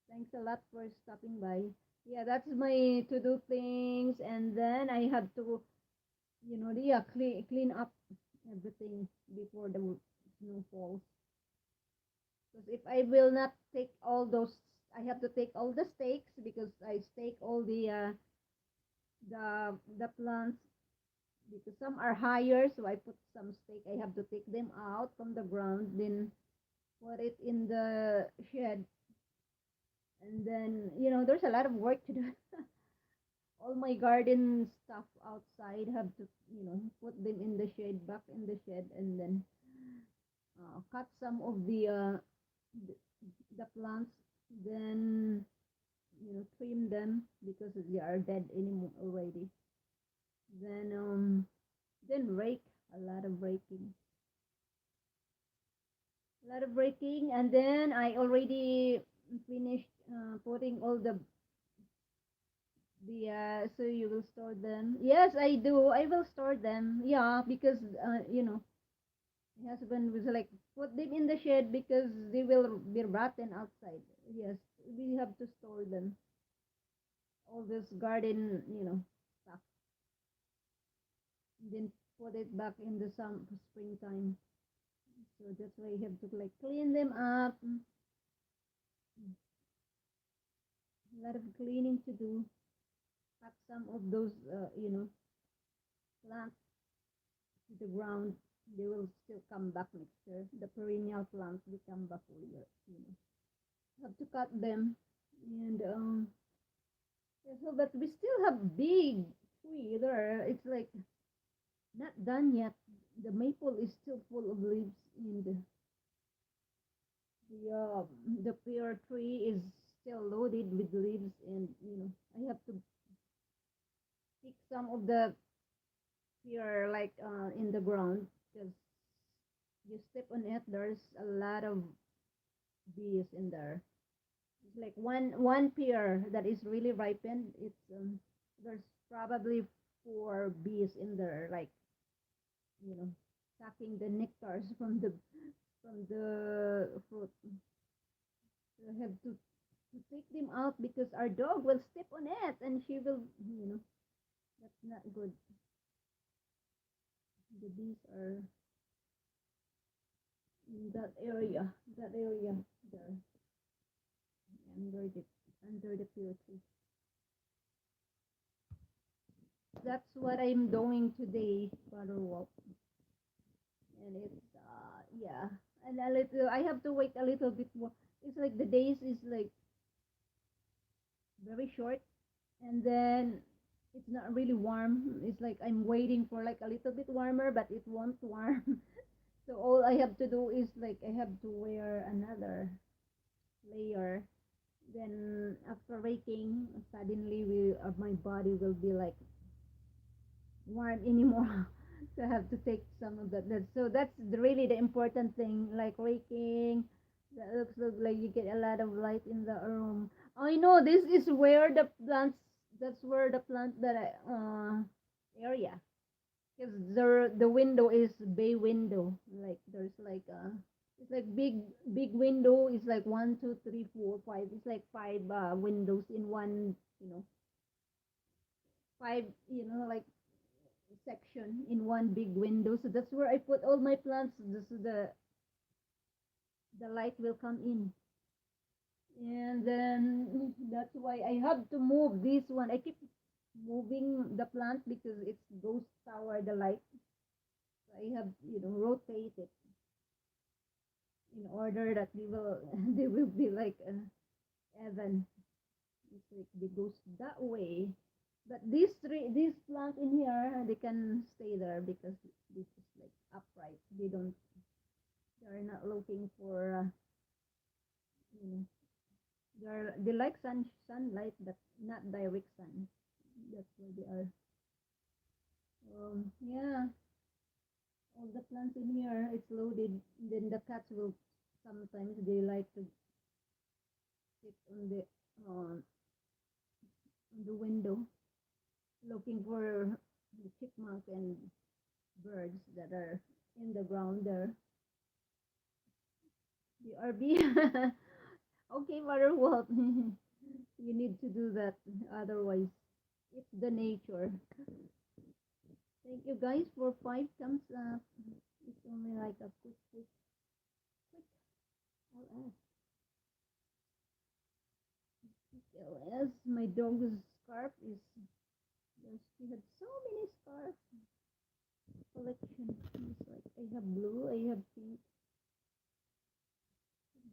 S1: Thanks a lot for stopping by. Yeah, that's my to do things, and then I have to, yeah, clean up everything before the snow falls. Because if I will not take all those, I have to take all the stakes because I stake all the plants because some are higher, so I put some stake. I have to take them out from the ground, then put it in the shed, and then there's a lot of work to do. All my garden stuff outside have to put them in the shade, back in the shed, and then cut some of the, the plants, then trim them because they are dead anymore already. Then rake, a lot of raking, and then I already finished putting all the so you will store them. Yes, I do. I will store them. Yeah, because my husband was like put them in the shed because they will be rotten outside. Yes, we have to store them. All this garden, stuff. Then put it back in the springtime. So that's why you have to like clean them up. A lot of cleaning to do. Cut some of those, plants to the ground. They will still come back next year. The perennial plants they come back all year. Have to cut them, and yeah, so but we still have big tree there. It's like not done yet. The maple is still full of leaves, and the the pear tree is still loaded with leaves, and I have to pick some of the pear like in the ground because you step on it. There's a lot of bees in there. It's like one pear that is really ripened. There's probably four bees in there, like you know, sucking the nectars from the fruit. So I have to take them out because our dog will step on it and she will, that's not good. The bees are in that area there, under the under the pear tree. That's what I'm doing today, Father Walk. And it's yeah, and a little. I have to wait a little bit more. It's like the days is like very short, and then it's not really warm. It's like I'm waiting for like a little bit warmer, but it won't warm. So all I have to do is like I have to wear another layer. Then after raking, suddenly my body will be like warm anymore. So I have to take some of that. So that's really the important thing, like raking. That looks like you get a lot of light in the room. I know this is where the plants. That's where the plant that area. Because the window is bay window. Like there's like it's like big window. It's like one, two, three, four, five. It's like five windows in one. Five. Like section in one big window. So that's where I put all my plants. This is the light will come in. And then that's why I have to move this one. I keep moving the plant because it goes toward the light. So I have rotate it in order that they will they will be like even. It's like they goes that way. But these plants in here they can stay there because this is like upright. They're not looking for you know they like sunlight but not direct sun. That's why they are Yeah, all the plants in here, it's loaded. Then the cats will sometimes they like to sit on the window looking for the chipmunk and birds that are in the ground there. The RB. Okay, Mother Wolf. You need to do that. Otherwise, it's the nature. Thank you guys for 5 thumbs up. It's only like a quick LS. LS. My dog's scarf is. Yes, she had so many scarf collection. It's like I have blue, I have pink,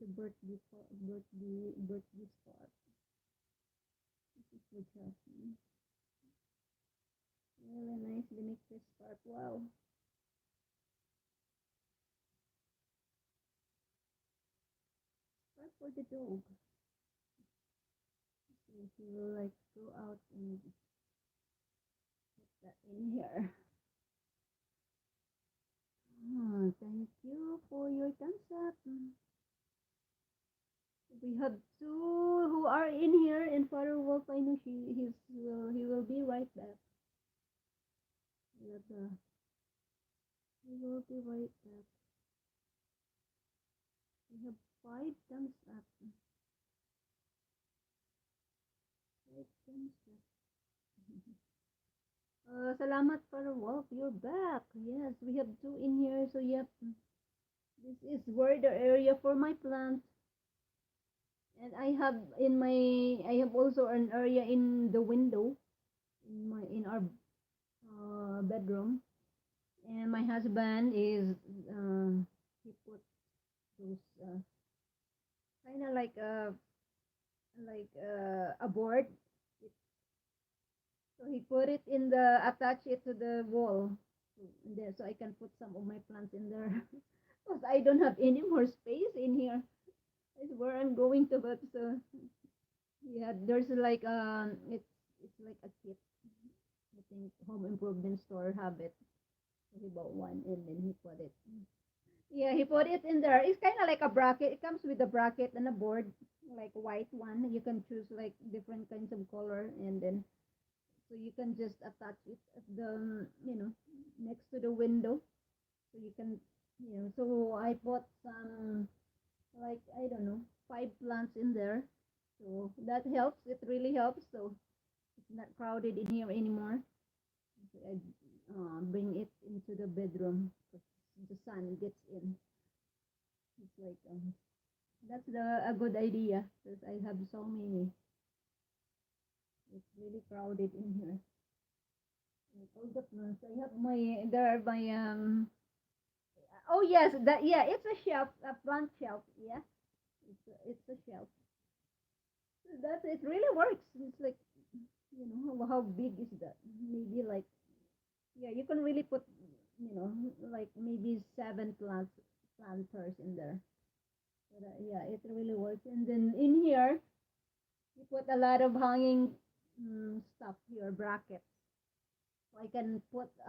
S1: the birthday scarf. This is for Jasmine. Really nice Dimitri scarf. Wow. Scarf for the dog. So he will like go out and put that in here. Thank you for your thumbs up. We have two who are in here, and Father Wolf, I know he will be right back. He will be right back. We have 5 thumbs up. 5 thumbs up. Salamat Father Wolf, you're back. Yes, we have two in here. So yep, this is where the area for my plant. And I have also an area in the window in our bedroom. And my husband is he put those kind of like a board. So he put it in the attach it to the wall there, so I can put some of my plants in there. Because I don't have any more space in here. It's where I'm going to put. So yeah, there's like it's like a kit. I think home improvement store have it. So he bought one and then he put it. Yeah, he put it in there. It's kind of like a bracket. It comes with a bracket and a board, like white one. You can choose like different kinds of color, and then so you can just attach it at the next to the window. So you can So I bought some like I don't know 5 plants in there. So that helps. It really helps. So it's not crowded in here anymore. So I bring it into the bedroom because the sun gets in. It's like that's a good idea because I have so many. It's really crowded in here. Like all the plants. I have my there are my Oh yes, that yeah, it's a shelf, a plant shelf. Yeah, it's a shelf. So that it really works. It's like how big is that? Maybe like yeah, you can really put like maybe 7 planters in there. But, yeah, it really works. And then in here, you put a lot of hanging stuff here, brackets. So I can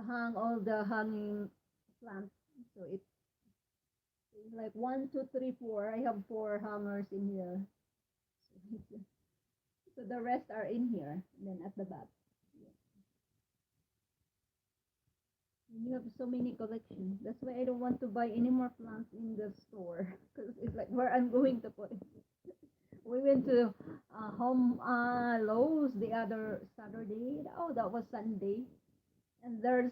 S1: hang all the hanging plants. So it's like 1, 2, 3, 4. I have 4 hangers in here. So, so the rest are in here, and then at the back. Yeah. You have so many collections. That's why I don't want to buy any more plants in the store because it's like where I'm going to put it. We went to Home Lowe's the other Saturday. Oh, that was Sunday. And there's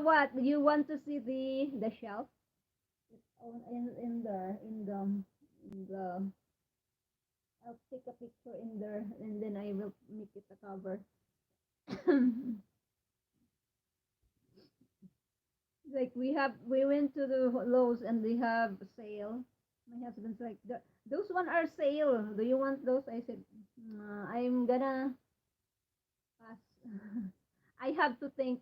S1: what you want to see the shelf? It's in the I'll take a picture in there and then I will make it a cover. Like we went to the Lowe's and they have sale. My husband's like those one are sale. Do you want those? I said I'm gonna pass. I have to think.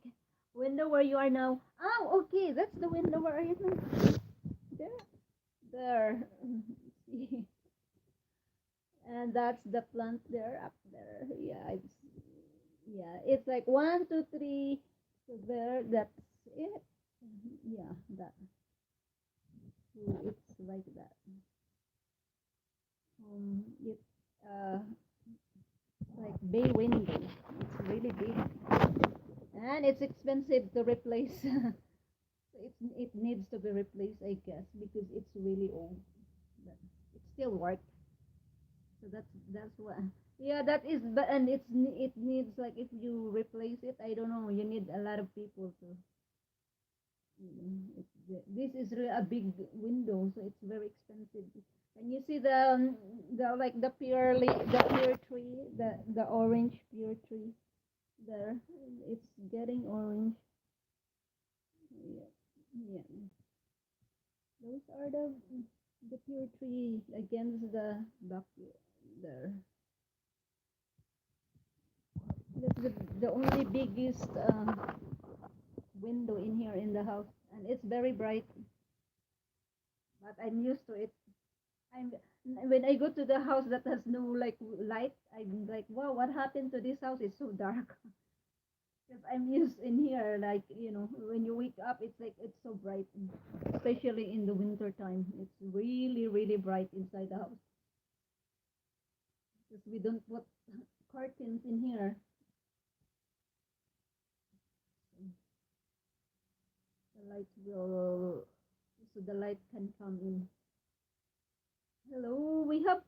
S1: Window where you are now. Oh, okay. That's the window where are you now? There. There. And that's the plant there up there. Yeah, Yeah, it's like one, two, three. So there, that's it. Yeah, that. So it's like that. It's like bay window. It's really big, and it's expensive to replace. So it needs to be replaced, I guess, because it's really old. But it still works. So that's what. Yeah, that is. But and it needs like if you replace it, I don't know. You need a lot of people to. This is a big window, so it's very expensive. And you see the like the pear tree, the orange pear tree there. It's getting orange. Yeah, yeah. Those are the pear tree against the back there. That's the only biggest window in here in the house, and it's very bright. But I'm used to it. I'm when I go to the house that has no like light, I'm like, wow, what happened to this house? It's so dark. Because I'm used in here, like when you wake up, it's like it's so bright, especially in the winter time. It's really, really bright inside the house because we don't put curtains in here, the light will, so the light can come in. Hello, we have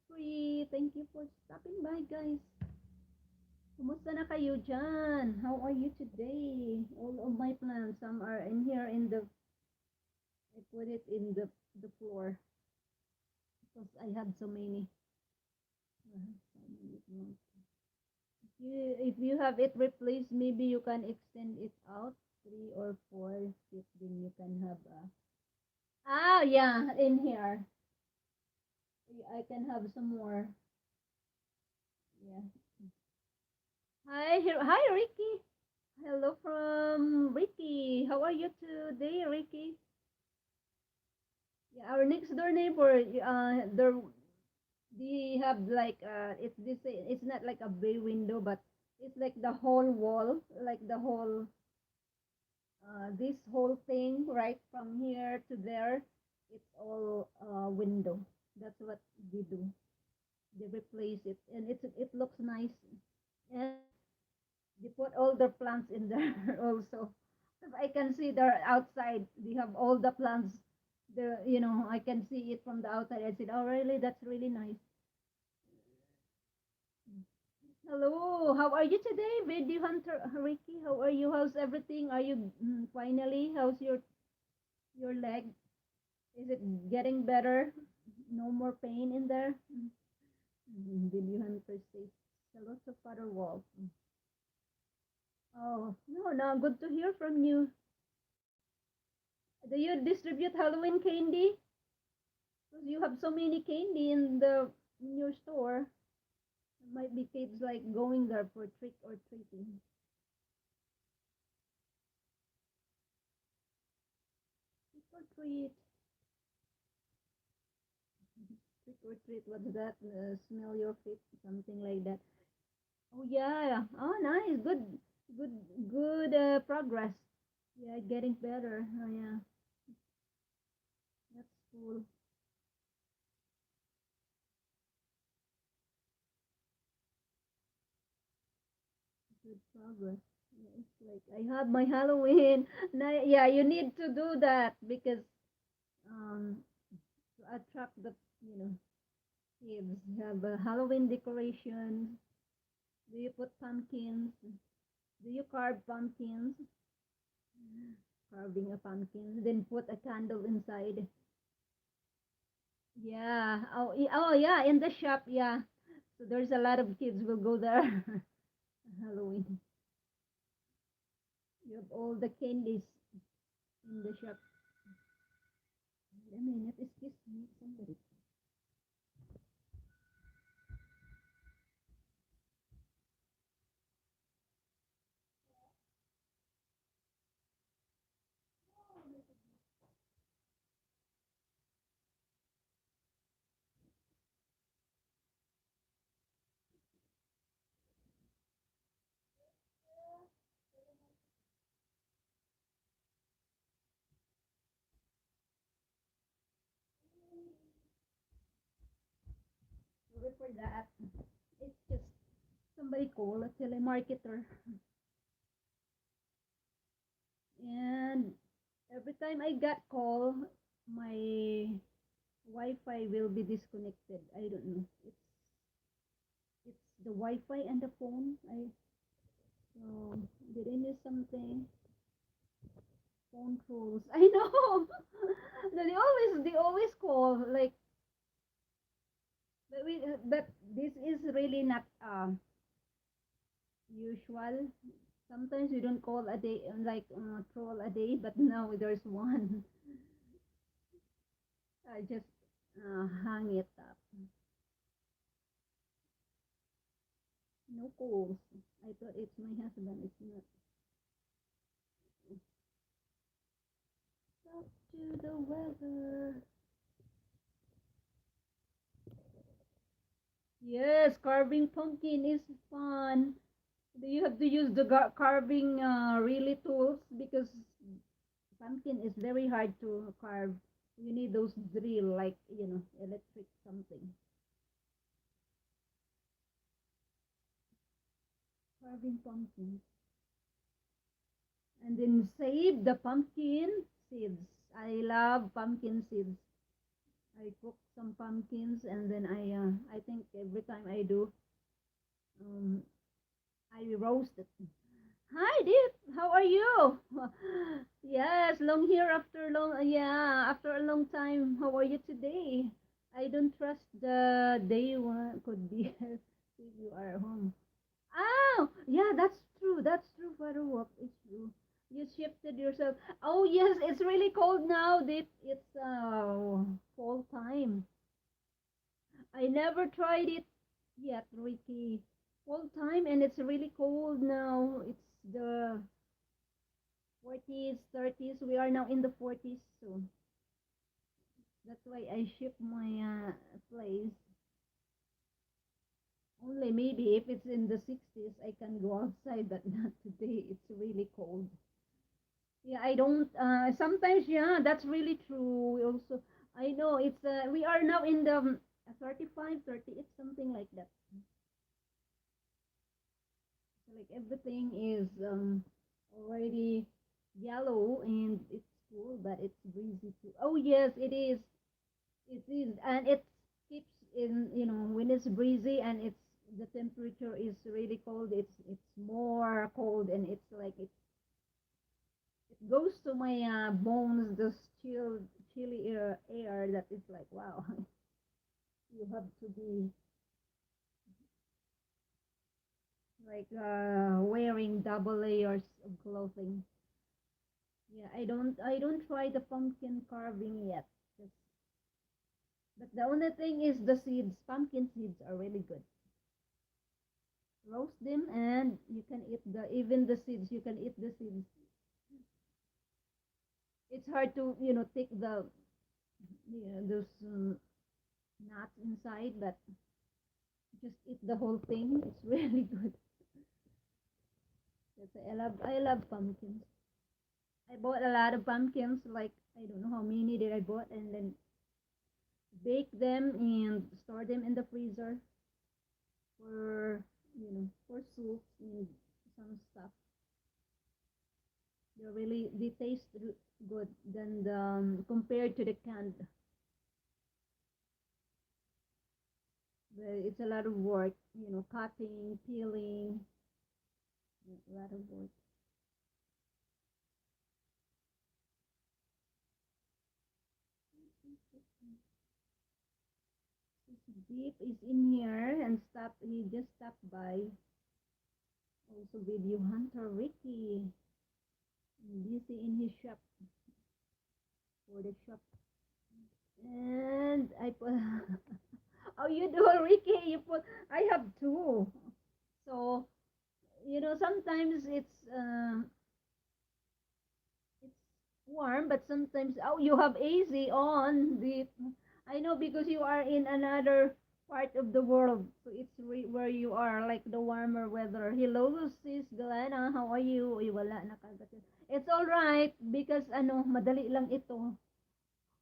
S1: free. Thank you for stopping by, guys. Kumusta na kayo dyan? How are you today? All of my plants, some are in here in the, I put it in the floor because I had so many. If you have it replaced, maybe you can extend it out 3 or 4 feet. Then you can have yeah, in here. I can have some more. Yeah. Hi, Ricky. Hello from Ricky. How are you today, Ricky? Yeah, our next door neighbor. There they have like it's not like a bay window, but it's like the whole wall, like the whole this whole thing right from here to there. It's all window. That's what they do. They replace it, and it looks nice. And they put all the plants in there also. Because I can see they're outside. They have all the plants. I can see it from the outside. I said, oh, really? That's really nice. Hello, how are you today, Video Hunter Ricky? How are you? How's everything? Are you finally? How's your leg? Is it getting better? No more pain in there? Video Hunter says, hello to Father Wolf. Oh, no, no, good to hear from you. Do you distribute Halloween candy? Because you have so many candy in your store. There might be kids like going there for trick or treating. Trick or treat. Trick or treat. What's that? Smell your feet. Something like that. Oh yeah. Oh nice. Good. Good progress. Yeah, getting better. Oh yeah. That's cool. Good progress. Yeah, it's like I have my Halloween. Yeah, you need to do that because um to attract the you know kids. You have a Halloween decoration. Do you put pumpkins? Do you carve pumpkins? Carving a pumpkin, then put a candle inside. Yeah. Oh yeah, in the shop, yeah. So there's a lot of kids will go there. Halloween. You have all the candies in the shop. Wait a minute, excuse me, somebody. for that. It's just somebody call a telemarketer, and every time I got call, my Wi-Fi will be disconnected. I don't know. It's the Wi-Fi and the phone. I so did I miss something? Phone trolls. I know. No, they always call like, but this is really not usual. Sometimes we don't call a day like troll a day, but now there's one. I just hang it up. No calls. I thought it's my husband. It's not. Talk to the weather. Yes, carving pumpkin is fun. You have to use the carving really tools because pumpkin is very hard to carve. You need those drill like electric something. Carving pumpkin and then save the pumpkin seeds. I love pumpkin seeds. I cook some pumpkins and then I think every time I do um I roast it. Hi Deep, how are you? Yes, long here after long yeah, after a long time. How are you today? I don't trust the day one could be if you are home. Oh, yeah, that's true. That's true, Farouk. It's true. You shifted yourself. Oh, yes, it's really cold now. It's fall time. I never tried it yet, Ricky. Fall time, and it's really cold now. It's the 40s, 30s. We are now in the 40s, so that's why I shift my place. Only maybe if it's in the 60s, I can go outside, but not today. It's really cold. Yeah, I don't. Sometimes, yeah, that's really true. We also, I know it's. We are now in the 35, 30. It's something like that. So like everything is already yellow and it's cool, but it's breezy too. Oh yes, it is. It is, and it keeps in. When it's breezy and it's the temperature is really cold. It's more cold and it's like it goes to my bones, this chilly air that is like, wow, you have to be like wearing double layers of clothing. Yeah, I don't try the pumpkin carving yet. Just, but the only thing is the seeds. Pumpkin seeds are really good. Roast them and you can eat even the seeds. You can eat the seeds. It's hard to take the those nuts inside, but just eat the whole thing. It's really good. I love pumpkins. I bought a lot of pumpkins, like I don't know how many did I bought, and then bake them and store them in the freezer for for soup and some stuff. They taste good than compared to the canned. It's a lot of work, cutting, peeling, a lot of work. Deep is in here and stop. He just stopped by. Also, video hunter Ricky busy in his shop for the shop. And I put. Oh, you do, Ricky. You put. I have two. So sometimes it's warm, but sometimes you have AC on the. I know because you are in another part of the world, so it's where you are, like the warmer weather. Hello, sis Galena, how are you? Uy, wala na kagad. It's all right because madali lang ito.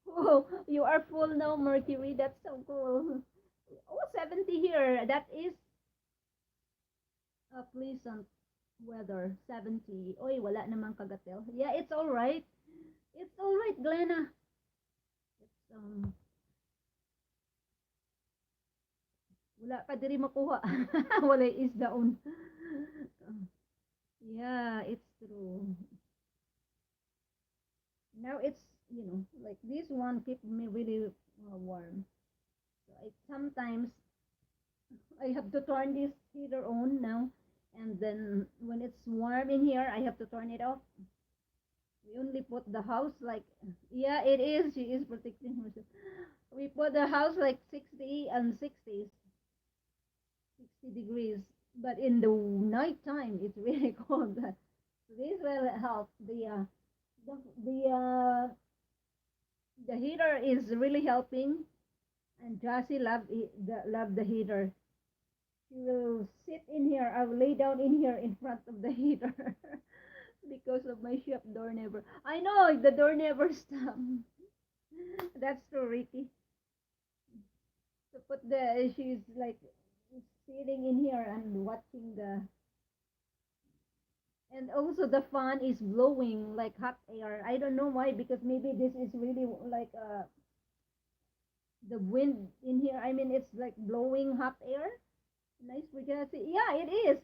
S1: Oh, you are full now, Mercury. That's so cool. Oh, 70 here. That is a pleasant weather. 70. Oy, wala namang kagatel. Yeah, it's all right. It's all right, Glenna. It's, wala ka diri makuha. Wala isdaon. Yeah, it's true. Now it's, like this one keep me really warm. So I sometimes I have to turn this heater on now, and then when it's warm in here, I have to turn it off. We only put the house like, yeah, it is. She is protecting herself. We put the house like 60 and 60s, 60 degrees. But in the night time, it's really cold. This will help. The the uh, the heater is really helping, and Jassy love the heater. She will sit in here. I will lay down in here in front of the heater because of my shop door never. I know the door never stop. That's true, Ricky. To put she's like sitting in here and watching and also the fan is blowing like hot air. I don't know why, because maybe this is really like the wind in here. I mean, it's like blowing hot air. Nice for Jassy. Yeah, it is.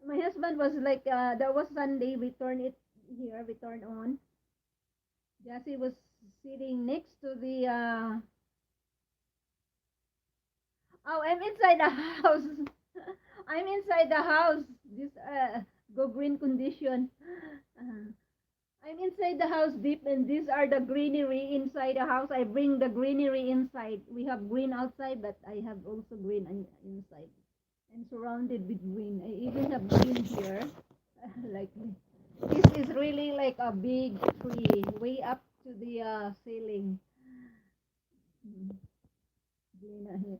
S1: My husband was like, that was Sunday. We turned it here. We turned on. Jassy was sitting next to the. Oh, I'm inside the house. I'm inside the house. This go green condition. Uh, I'm inside the house deep, and these are the greenery inside the house. I bring the greenery inside. We have green outside, but I have also green inside. I'm surrounded with green. I even have green here. Like this is really like a big tree way up to the ceiling. Mm, green here.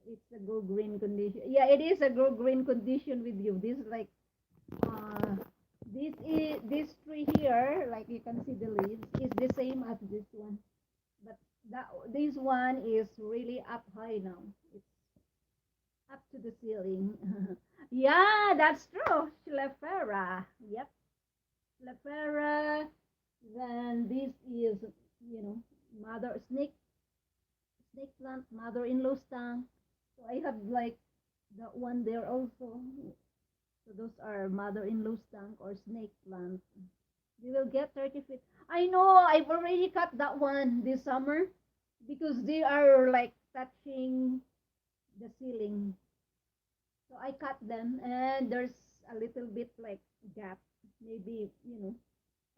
S1: It's a go green condition. Yeah, it is a go green condition with you. This like uh this tree here, like you can see the leaves, is the same as this one. But that this one is really up high now. It's up to the ceiling. Yeah, that's true. Schlefera. Yep. Schlefera. Then this is, you know, mother snake plant, mother-in-law stang. So I have like that one there also. So those are mother-in-law stang or snake plant. They will get 30 feet. I know, I've already cut that one this summer because they are like touching the ceiling. So I cut them, and there's a little bit like gap, maybe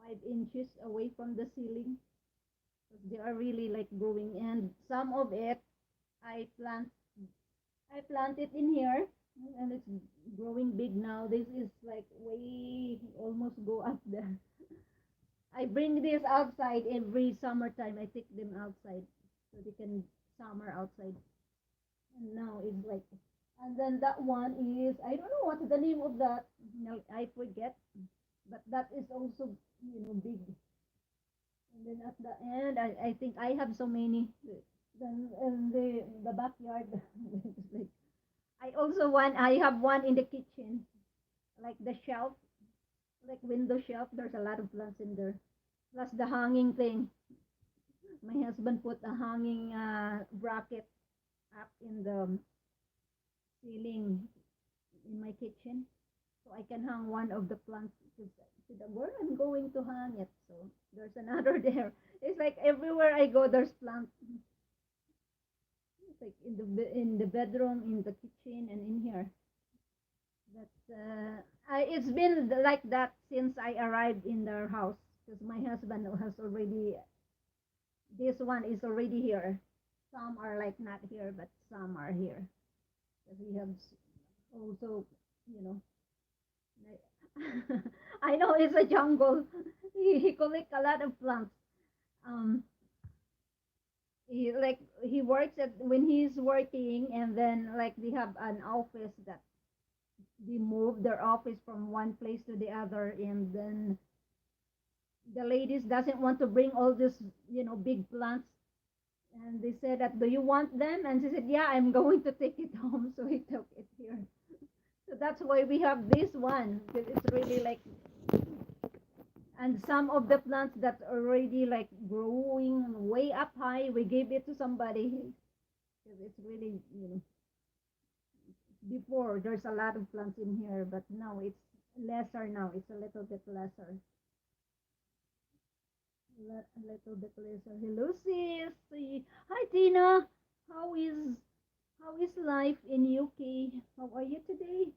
S1: 5 inches away from the ceiling. They are really like growing, and some of it I plant I plant it in here, and it's growing big now. This is like way almost go up there. I bring this outside every summertime. I take them outside so they can summer outside. And now it's like, and then that one is, I don't know what's the name of that. No, I forget. But that is also, big. And then at the end, I think I have so many. Then in the backyard, like, I have one in the kitchen, like the shelf, like window shelf. There's a lot of plants in there. Plus the hanging thing. My husband put a hanging bracket up in the ceiling in my kitchen, so I can hang one of the plants. Where I'm going to hang it. So there's another there. It's like everywhere I go, there's plants. It's like in the bedroom, in the kitchen, and in here. That's it's been like that since I arrived in their house, because my husband has already. This one is already here. Some are like not here, but some are here. Because he has also, you know, I know it's a jungle. He collect a lot of plants. Um, he works at when he's working, and then like they have an office that they move their office from one place to the other, and then the ladies doesn't want to bring all this big plants And they said that, do you want them? And she said, yeah, I'm going to take it home. So he took it here. So that's why we have this one, because it's really like, and some of the plants that already like growing way up high, we gave it to somebody because it's really, before there's a lot of plants in here, but now it's lesser now. It's a little bit lesser. A little bit lesser. Hello, sis. Hi, Tina. How is how is life in UK? How are you today?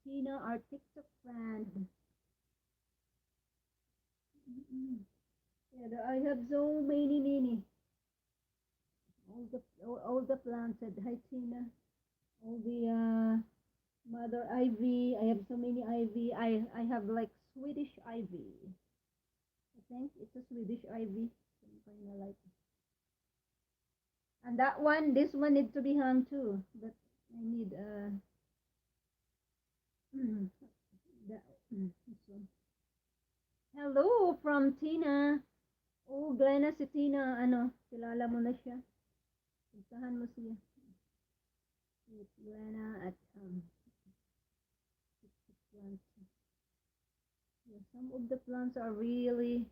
S1: Tina, our TikTok friend. Mm-mm. Yeah, I have so many. All the plants said hi, Tina. All the mother ivy. I have so many ivy. I have like Swedish ivy. I think it's a Swedish ivy. Some kind of like. And that one, this one needs to be hung too. But I need that. This one. Hello from Tina. Oh, Glenna si Tina. Ano, kilala mo na siya. Puntahan mo siya. Glenna at plants. Yeah, some of the plants are really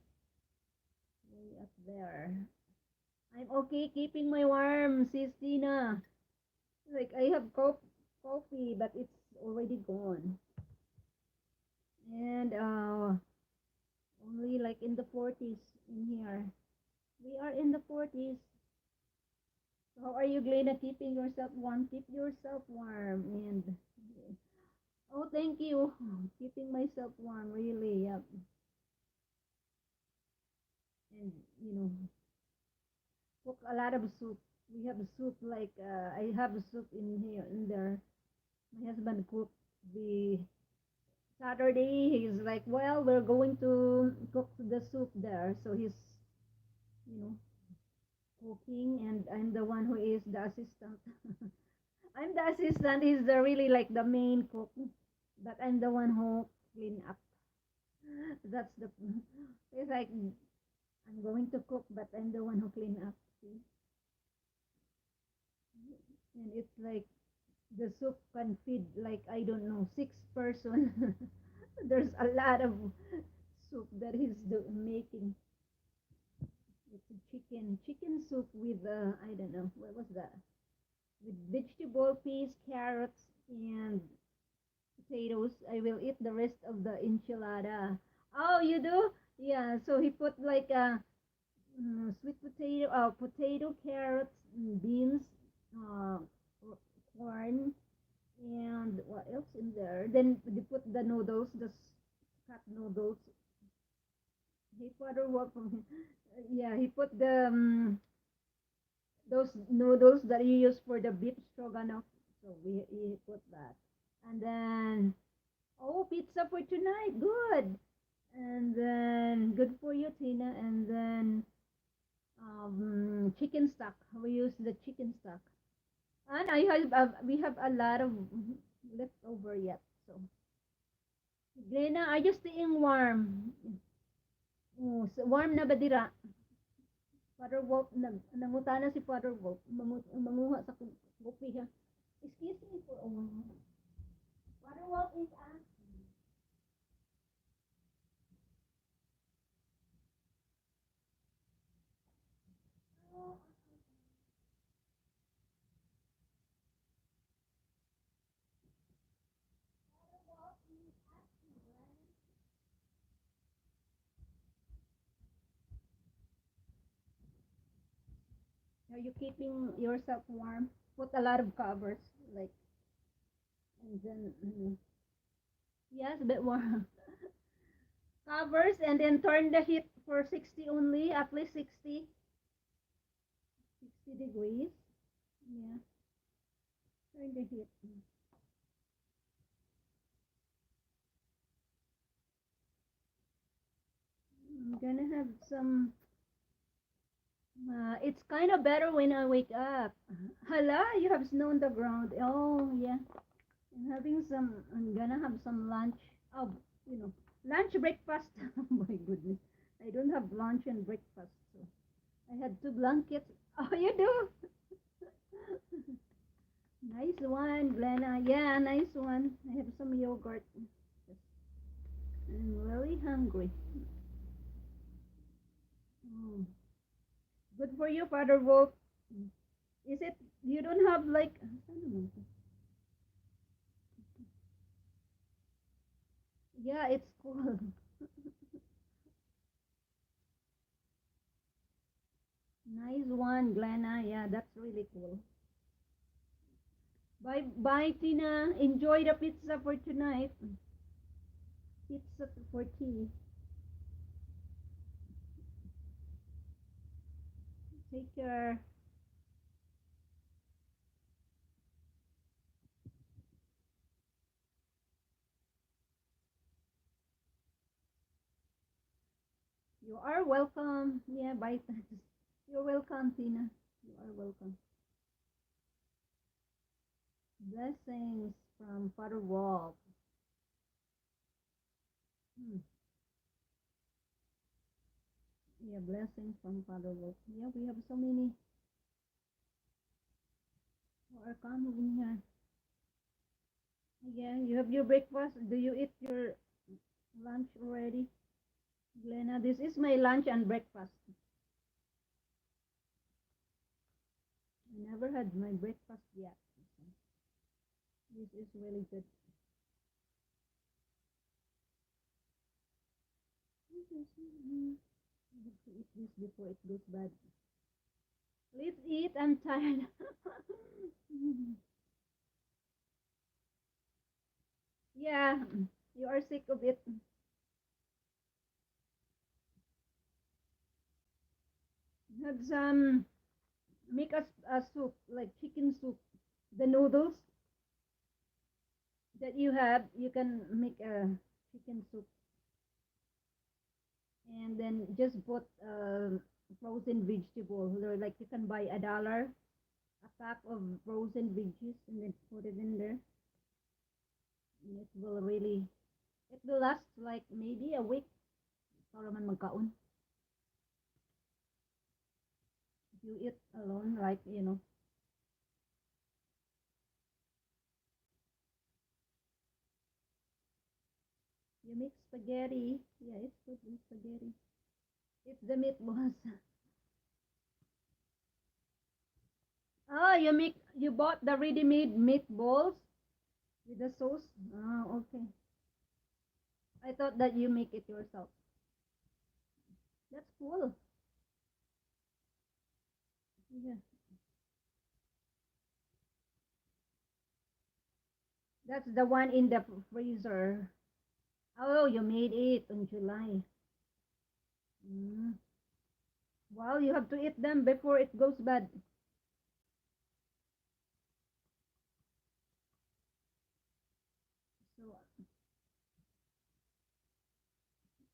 S1: way up there. I'm okay keeping my warm, sis Tina. Like I have coffee, but it's already gone. And only like in the 40s in here. We are in the 40s. So how are you, Glenda, keeping yourself warm? Keep yourself warm. And oh, thank you. Keeping myself warm, really. Yep. And cook a lot of soup. We have soup like I have a soup in here in there. My husband cooked the Saturday. He's like, well, we're going to cook the soup there. So he's you know cooking, and I'm the one who is the assistant. I'm the assistant. He's the really like the main cook, but I'm the one who clean up. That's the. It's like I'm going to cook, but I'm the one who clean up. See? And it's like the soup can feed like I don't know 6 person. There's a lot of soup that he's making. It's a chicken soup with I don't know what was that, with vegetable, peas, carrots, and potatoes. I will eat the rest of the enchilada. Oh, you do? Yeah. So he put like a sweet potato, carrots, beans, uh, corn, and what else in there? Then they put the noodles, the cut noodles. He father what from him? Yeah, he put the those noodles that you use for the beef stroganoff. So he put that, and then oh, pizza for tonight, good. And then good for you, Tina. And then chicken stock. We use the chicken stock, and I have we have a lot of leftover yet. So Glena, are you staying warm? Oh, warm na ba dira? Father Wolf, nangutana si Father Wolf. Manguha sa kopi ha. Excuse me for a while. Father Wolf is asking. Oh, Father Wolf is asking, Glenn. Are you keeping yourself warm? Put a lot of covers, like, and then, yes, a bit warm. Covers, and then turn the heat for 60 only, at least 60 degrees. Yeah, turn the heat. I'm gonna have some. It's kind of better when I wake up. Hala, you have snow on the ground. Oh, yeah. I'm gonna have some lunch. Oh, you know, lunch, breakfast. Oh my goodness. I don't have lunch and breakfast. So. I had two blankets. Oh, you do? Nice one, Glenna. Yeah, nice one. I have some yogurt. I'm very hungry. Oh, good for you, Father Wolf. Is it, you don't have like, saan naman to? Yeah, it's cool. Nice one, Glenna. Yeah, that's really cool. Bye, bye, Tina. Enjoy the pizza for tonight. Pizza for tea. Take care. You are welcome. Yeah, bye. You're welcome, Tina. You are welcome. Blessings from Father Wolf. Hmm. Yeah, blessings from Father Wolf. Yeah, we have so many who are coming in here. Yeah, you have your breakfast. Do you eat your lunch already? Glenna, this is my lunch and breakfast. I never had my breakfast yet. This is really good. I have to eat this before it goes bad. Let's eat. I'm tired. Yeah, you are sick of it. Have some, make a soup, like chicken soup. The noodles that you have, you can make a chicken soup. And then just put frozen vegetable. Like you can buy $1, a pack of frozen veggies, and then put it in there. And it will really, it will last like maybe a week para man magkaon. If you eat alone, like, you make spaghetti. Yeah, it's good with spaghetti. It's the meatballs. Oh, you bought the ready-made meatballs with the sauce? Oh, okay. I thought that you make it yourself. That's cool. Yeah. That's the one in the freezer. Oh, you made it in July. Mm. Well, you have to eat them before it goes bad. So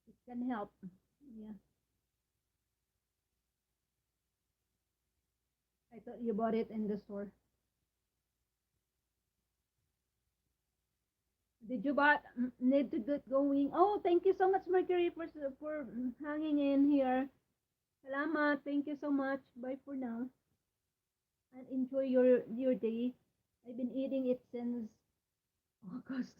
S1: it can help. Yeah. I thought you bought it in the store. Did you buy need to get going? Oh, thank you so much, Mercury, for hanging in here. Salamat. Thank you so much. Bye for now. And enjoy your day. I've been eating it since August.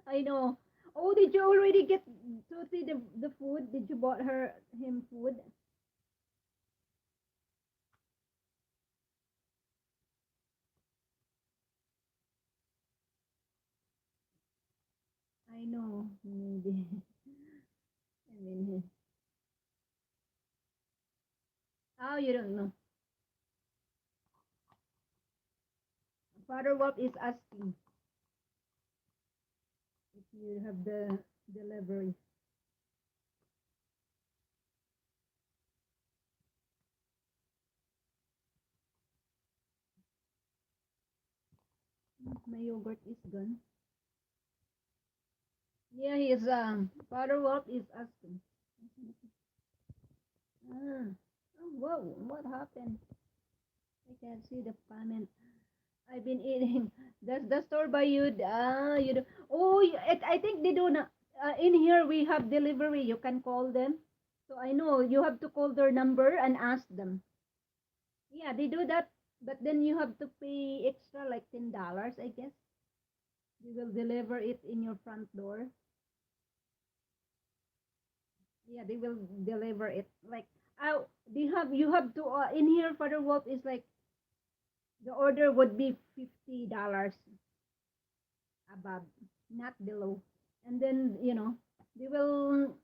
S1: I know. Oh, did you already get Tuti the food? Did you bought him food? I know, maybe. I mean, oh, you don't know. Father Wolf is asking if you have the delivery. My yogurt is gone. Yeah, he's Father Wolf is asking. Ah, oh, whoa, what happened? I can't see the comment. I've been eating. That's the store by you. You do. Oh, I think they do not. In here we have delivery. You can call them. So I know you have to call their number and ask them. Yeah, they do that, but then you have to pay extra like $10, I guess. They will deliver it in your front door. Yeah, they will deliver it. Like, they have you have to in here. Father Wolf is like the order would be $50 above, not below. And then they will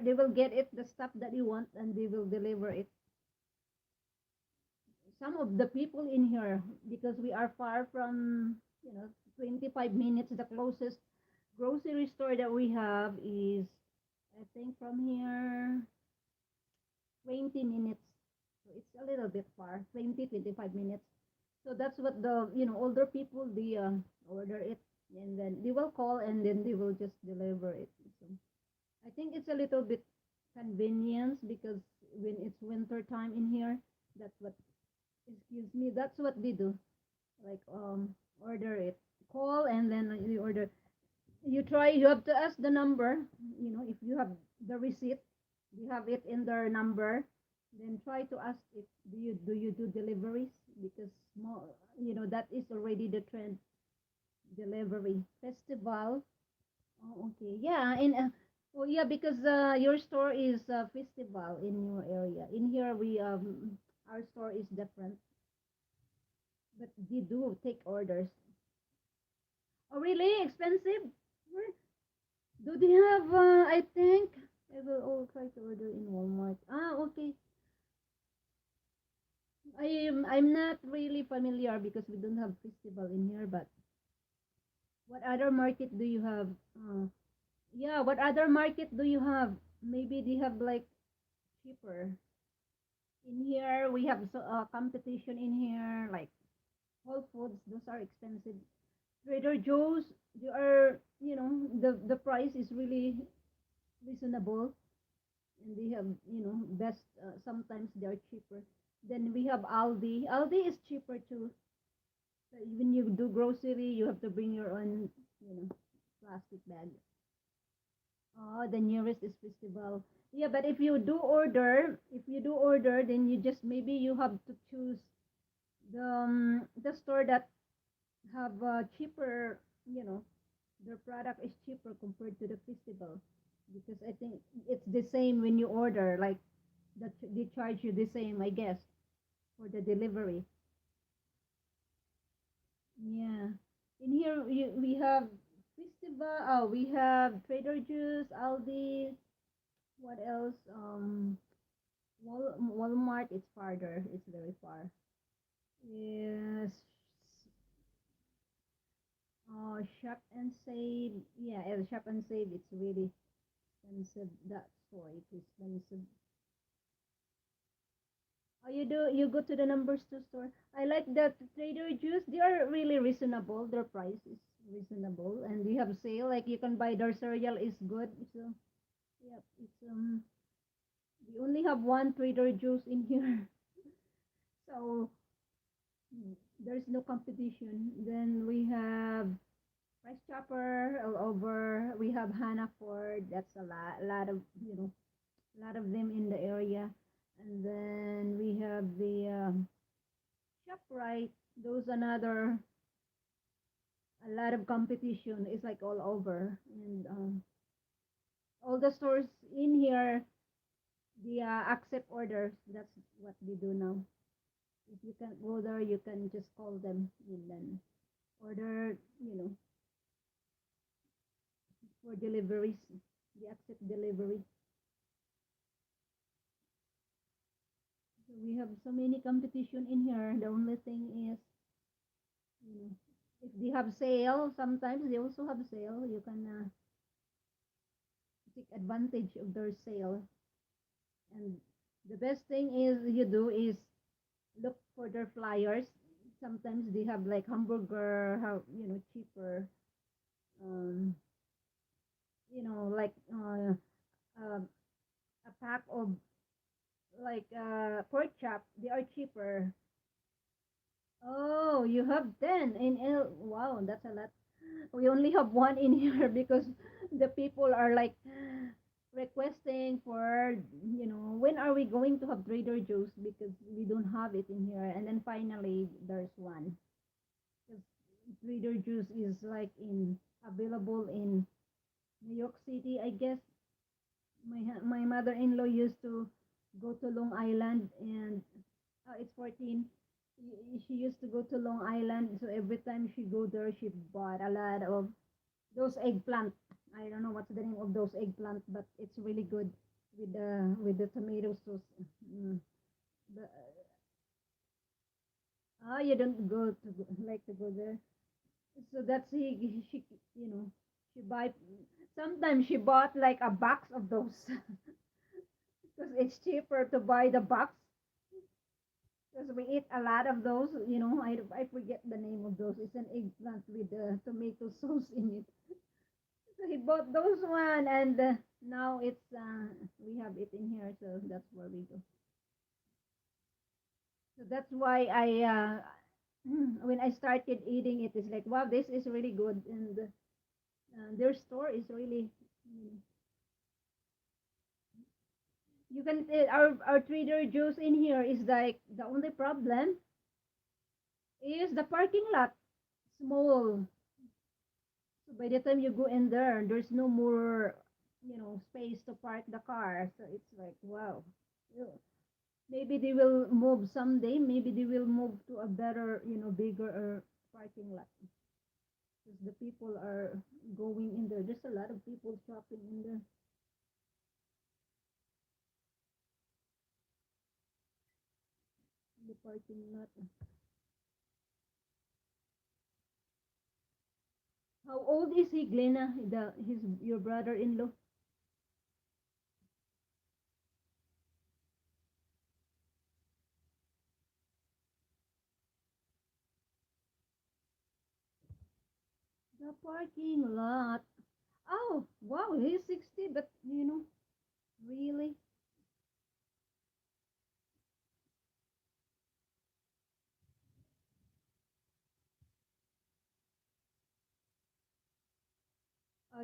S1: they will get it the stuff that you want, and they will deliver it. Some of the people in here, because we are far from 25 minutes, the closest grocery store that we have is, I think, from here 20 minutes. So it's a little bit far, 20-25 minutes. So that's what the older people, they order it, and then they will call, and then they will just deliver it. So I think it's a little bit convenience, because when it's winter time in here, that's what excuse me, that's what they do. Like, order it, call, and then you order. You have to ask the number. If you have the receipt, you have it in their number, then try to ask if do you do deliveries, because more, that is already the trend. Delivery festival. Oh, okay. Yeah, oh yeah, because your store is festival in your area. In here, we our store is different, but they do take orders. Oh, really expensive? Where do they have? I think I will all try to order in Walmart. Ah, okay. I'm not really familiar because we don't have festival in here. But what other market do you have? Yeah, what other market do you have? Maybe they have like cheaper. In here, we have competition in here, like Whole Foods. Those are expensive. Trader Joe's, they are, the price is really reasonable, and they have, best. Sometimes they are cheaper. Then we have Aldi. Aldi is cheaper too. So when you do grocery, you have to bring your own, plastic bag. Oh, the nearest is festival. Yeah, but if you do order, then you just maybe you have to choose the store that have cheaper, you know, their product is cheaper compared to the festival, because I think it's the same when you order, like that they charge you the same, I guess, for the delivery. Yeah. In here we have festival. Oh, we have Trader Joe's, Aldi. What else? Walmart. It's farther. It's very far. Yes. Shop and Save. Yeah, Shop and Save. It's really expensive. That store. It's expensive. Oh, you go to the number two store. I like that Trader Joe's. They are really reasonable. Their price is reasonable, and they have sale. Like you can buy their cereal is good. So yeah, it's we only have one Trader Joe's in here, so there's no competition. Then we have Price Chopper all over. We have Hannaford. That's a lot of a lot of them in the area. And then we have the ShopRite. Those another a lot of competition. It's like all over, and all the stores in here, they accept orders. That's what they do now. If you can't go there, you can just call them and then order. For deliveries, they accept delivery. So we have so many competition in here. The only thing is, you know, if they have sale, sometimes they also have sale. You can take advantage of their sale. And the best thing is you do is look for their flyers. Sometimes they have like hamburger, how cheaper. Um, like uh, a pack of like pork chop. They are cheaper. Oh, you have 10 in L. Wow, that's a lot. We only have one in here because the people are like requesting for, when are we going to have Trader Joe's because we don't have it in here. And then finally, there's one. 'Cause Trader Joe's is like in available in New York City, I guess. My mother-in-law used to go to Long Island, and it's 14. She used to go to Long Island, so every time she go there, she bought a lot of those eggplant. I don't know what's the name of those eggplant, but it's really good with the tomato sauce. Mm. The, you don't like to go there. So that's she you know she buy. Sometimes she bought like a box of those because it's cheaper to buy the box because we eat a lot of those. I forget the name of those. It's an eggplant with the tomato sauce in it. So he bought those one, and now we have it in here, so that's where we go. So that's why when I started eating it, it's like, wow, this is really good, and their store is really. mm, You can our Trader Joe's in here is like the only problem is the parking lot small. So by the time you go in there, there's no more space to park the car. So it's like wow. Yeah. Maybe they will move someday. Maybe they will move to a better, bigger parking lot because the people are going in there. There's a lot of people shopping in the parking lot. How old is he, Glenna? His your brother-in-law. The parking lot. Oh, wow, he's 60, but really?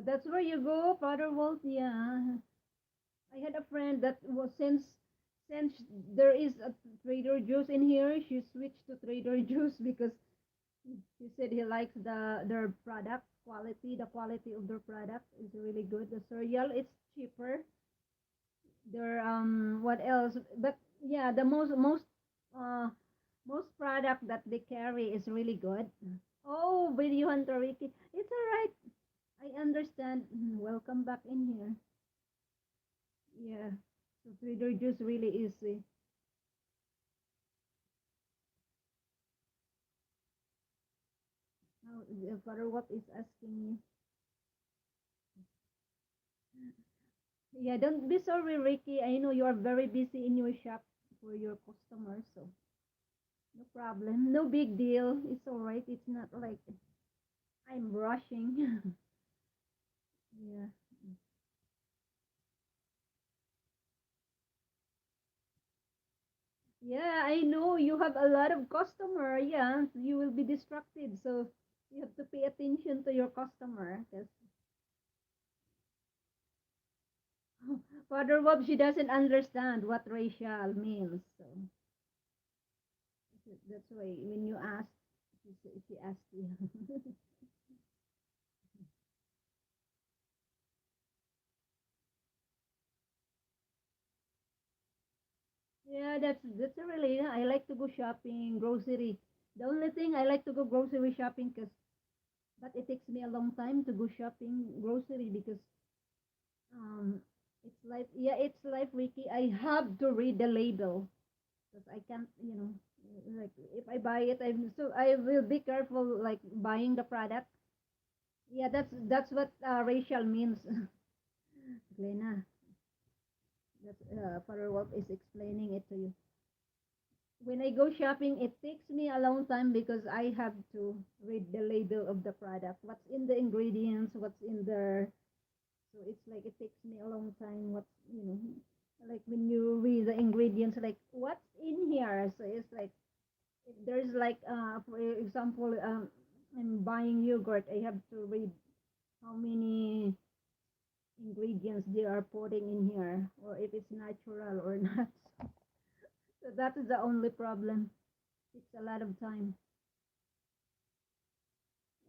S1: That's where you go, Father Wolf. Yeah. I had a friend that was since there is a Trader Joe's in here, she switched to Trader Joe's because he said he likes their product quality. The quality of their product is really good. The cereal it's cheaper. Their what else? But yeah, the uh most product that they carry is really good. Oh, Video Hunter Ricky. It's all right. I understand. Welcome back in here. Yeah. So Trader Joe's really is. Now, Father What is asking you. Yeah, don't be sorry, Ricky. I know you are very busy in your shop for your customers, so no problem. No big deal. It's all right. It's not like I'm rushing. Yeah. Yeah, I know you have a lot of customer. Yeah, you will be distracted, so you have to pay attention to your customer. Because Father Bob, she doesn't understand what racial means. So that's why when you ask, she asked you. Yeah, that's really. I like to go shopping, grocery. The only thing I like to go grocery shopping but it takes me a long time to go shopping grocery because um, it's like Ricky. I have to read the label because I can't, like if I buy it, I will be careful like buying the product. Yeah, that's what racial means, Glenna. That's Father Wolf is explaining it to you. When I go shopping, it takes me a long time because I have to read the label of the product, what's in the ingredients, what's in there. So it's like it takes me a long time. Like when you read the ingredients, like what's in here. So it's like if there's like, for example, I'm buying yogurt. I have to read how many, ingredients they are putting in here, or if it's natural or not. So that is the only problem. It's a lot of time.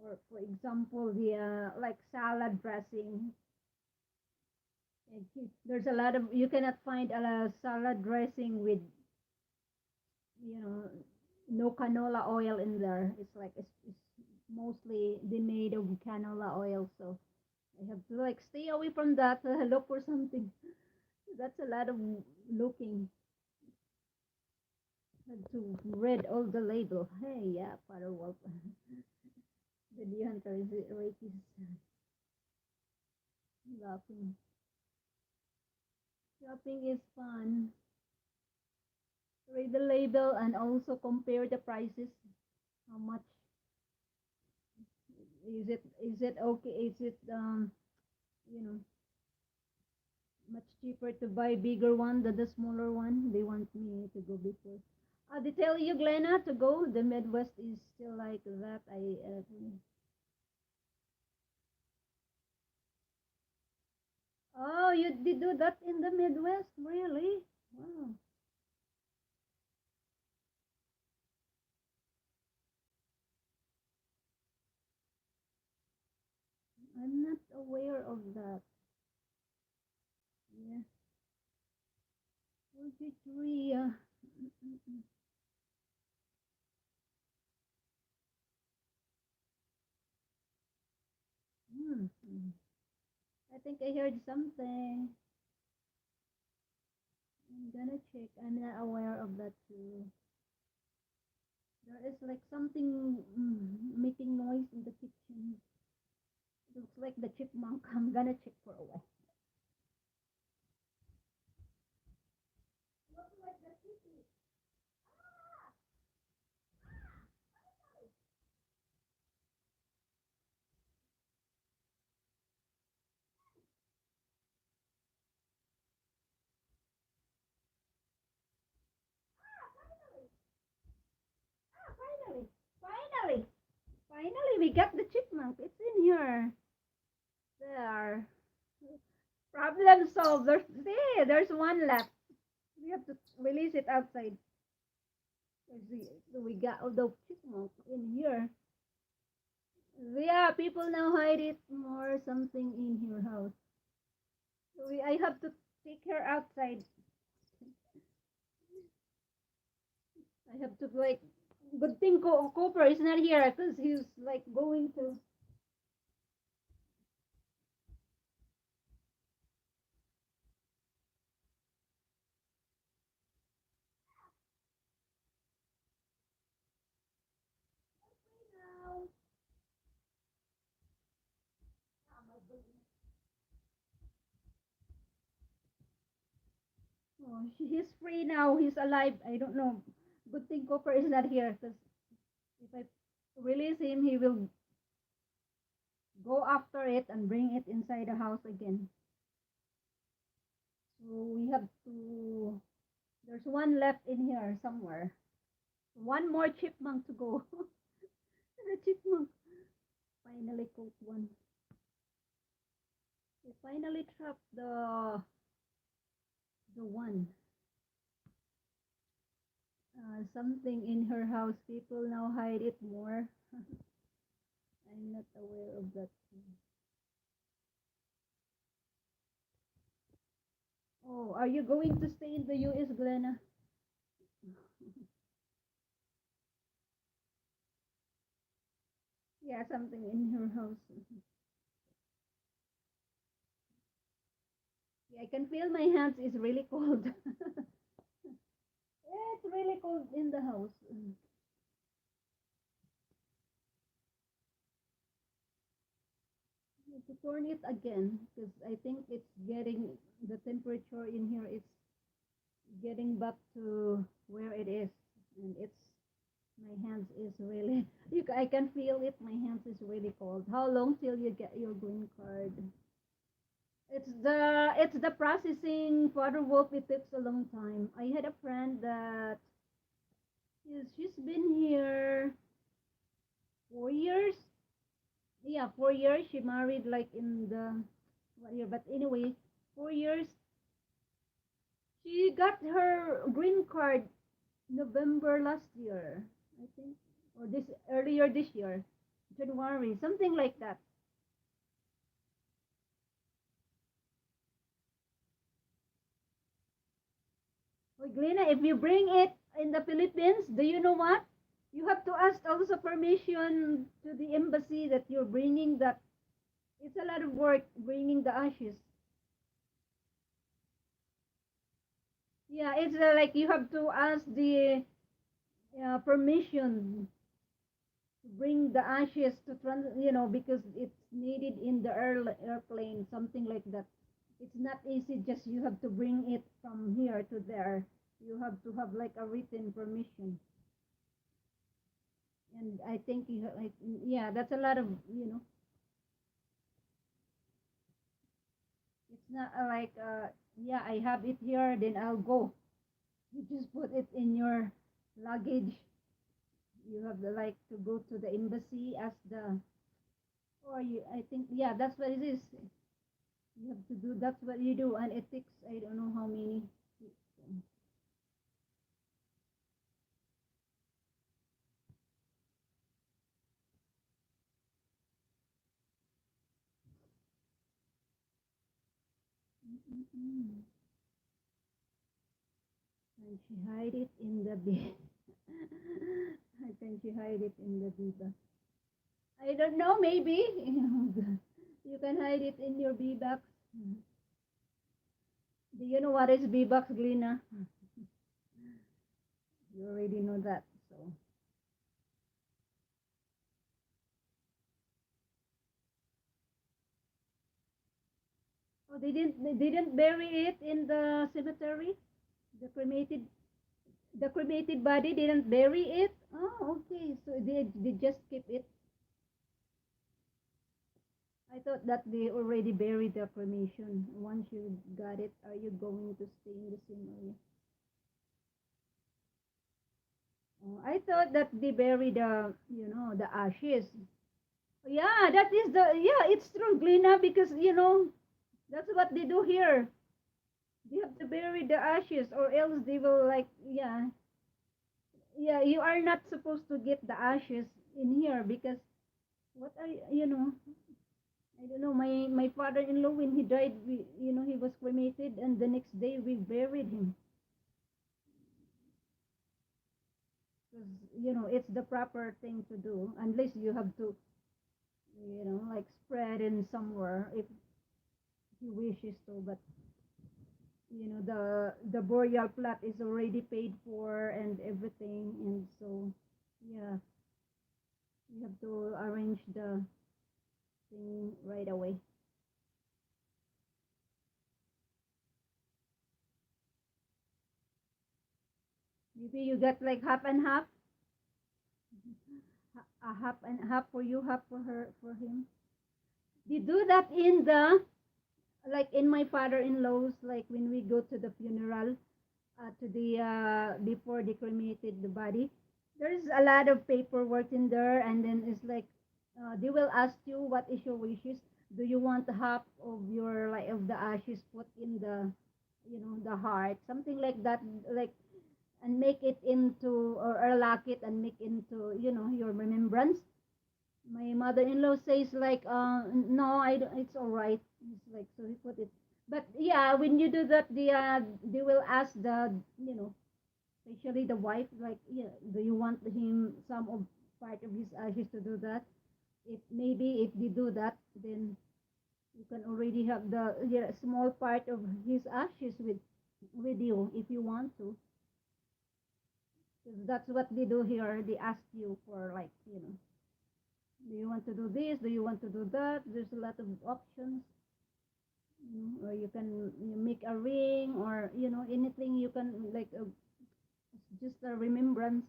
S1: Or for example, the like salad dressing. There's a lot of you cannot find a salad dressing with no canola oil in there. It's like it's mostly they made of canola oil, so I have to like stay away from that. Look for something. That's a lot of looking. Had to read all the label. Hey, yeah, Father Wolf. The Deer Hunter is Reiki's laughing. Shopping is fun. Read the label and also compare the prices. How much is it? Is it okay? Is it you know much cheaper to buy bigger one than the smaller one? They want me to go before. They tell you, Glenna, to go. The Midwest is still like that. Oh, you did do that in the Midwest, really? Wow, I'm not aware of that. Yeah, 43. Hmm. I think I heard something. I'm gonna check. I'm not aware of that too. There is like something making noise in the kitchen. Looks like the chipmunk. I'm gonna check for a while. Looks like the kitty. Finally, finally, finally, we got the chipmunk. It's in here. There. Problem solved. There's one left. We have to release it outside. We got all the chipmunk in here. Yeah, people now hide it more something in your house. So I have to take her outside. I have to like. Good thing Cooper is not here because he's like going to. Now. Oh, he's free now. He's alive. I don't know. Good thing Cooper is not here because if I release him, he will go after it and bring it inside the house again. So we have to. There's one left in here somewhere. One more chipmunk to go. The chipmunk finally caught one. We finally trapped the one. Something in her house. People now hide it more. I'm not aware of that. Oh, are you going to stay in the US, Glenna? Yeah, something in her house. Yeah, I can feel my hands is really cold. Yeah, it's really cold in the house. To turn it again because I think it's getting the temperature in here is getting back to where it is, and it's my hands is really I can feel it. My hands is really cold. How long till you get your green card? It's the processing. Father Wolf, it takes a long time. I had a friend that she's been here 4 years. Yeah, 4 years. She married like in the what year? But anyway, 4 years. She got her green card November last year, I think, or this earlier this year, January, something like that. Oh, Glena, if you bring it in the Philippines, do you know what? You have to ask also permission to the embassy that you're bringing that. It's a lot of work bringing the ashes. Yeah, it's like you have to ask the permission to bring the ashes to because it's needed in the airplane, something like that. It's not easy. Just you have to bring it from here to there. You have to have like a written permission. And I think like yeah, that's a lot of it's not like yeah, I have it here, then I'll go. You just put it in your luggage. You have the like to go to the embassy as the or you I think yeah, that's what it is. You have to do that's what you do, and it takes I don't know how many. Mm-mm. And she hide it in the bed. How can she hide it in the bibak? I don't know. Maybe you can hide it in your bibak. Do you know what is bibak, Glina? You already know that. So, oh, they didn't bury it in the cemetery. The cremated the cremated body didn't bury it. Oh, okay. So they just keep it. I thought that they already buried the cremation. Once you got it, are you going to stay in the same area? Oh, I thought that they bury the ashes. Yeah, that is it's true, Glina, because that's what they do here. They have to bury the ashes, or else they will like yeah. You are not supposed to get the ashes in here because what are I don't know. My father-in-law when he died, he was cremated, and the next day we buried him because it's the proper thing to do unless you have to like spread in somewhere if he wishes to, but the burial plot is already paid for and everything, and so yeah, you have to arrange the thing right away. Maybe you get like half and half, a half and half for you, half for her, for him. They do that in the like in my father-in-law's, like when we go to the funeral, to the before they cremated the body, there's a lot of paperwork in there, and then it's like they will ask you what is your wishes. Do you want half of your like of the ashes put in the the heart, something like that, like and make it into or lock it and make into your remembrance. My mother-in-law says like no, I don't, it's all right. It's like so he put it, but yeah, when you do that, they will ask the especially the wife, like, yeah, do you want him some of part of his ashes to do that? If maybe if they do that, then you can already have the small part of his ashes with you if you want to. 'Cause that's what they do here. They ask you for like, do you want to do this? Do you want to do that? There's a lot of options. Or you can make a ring, or anything you can like just a remembrance.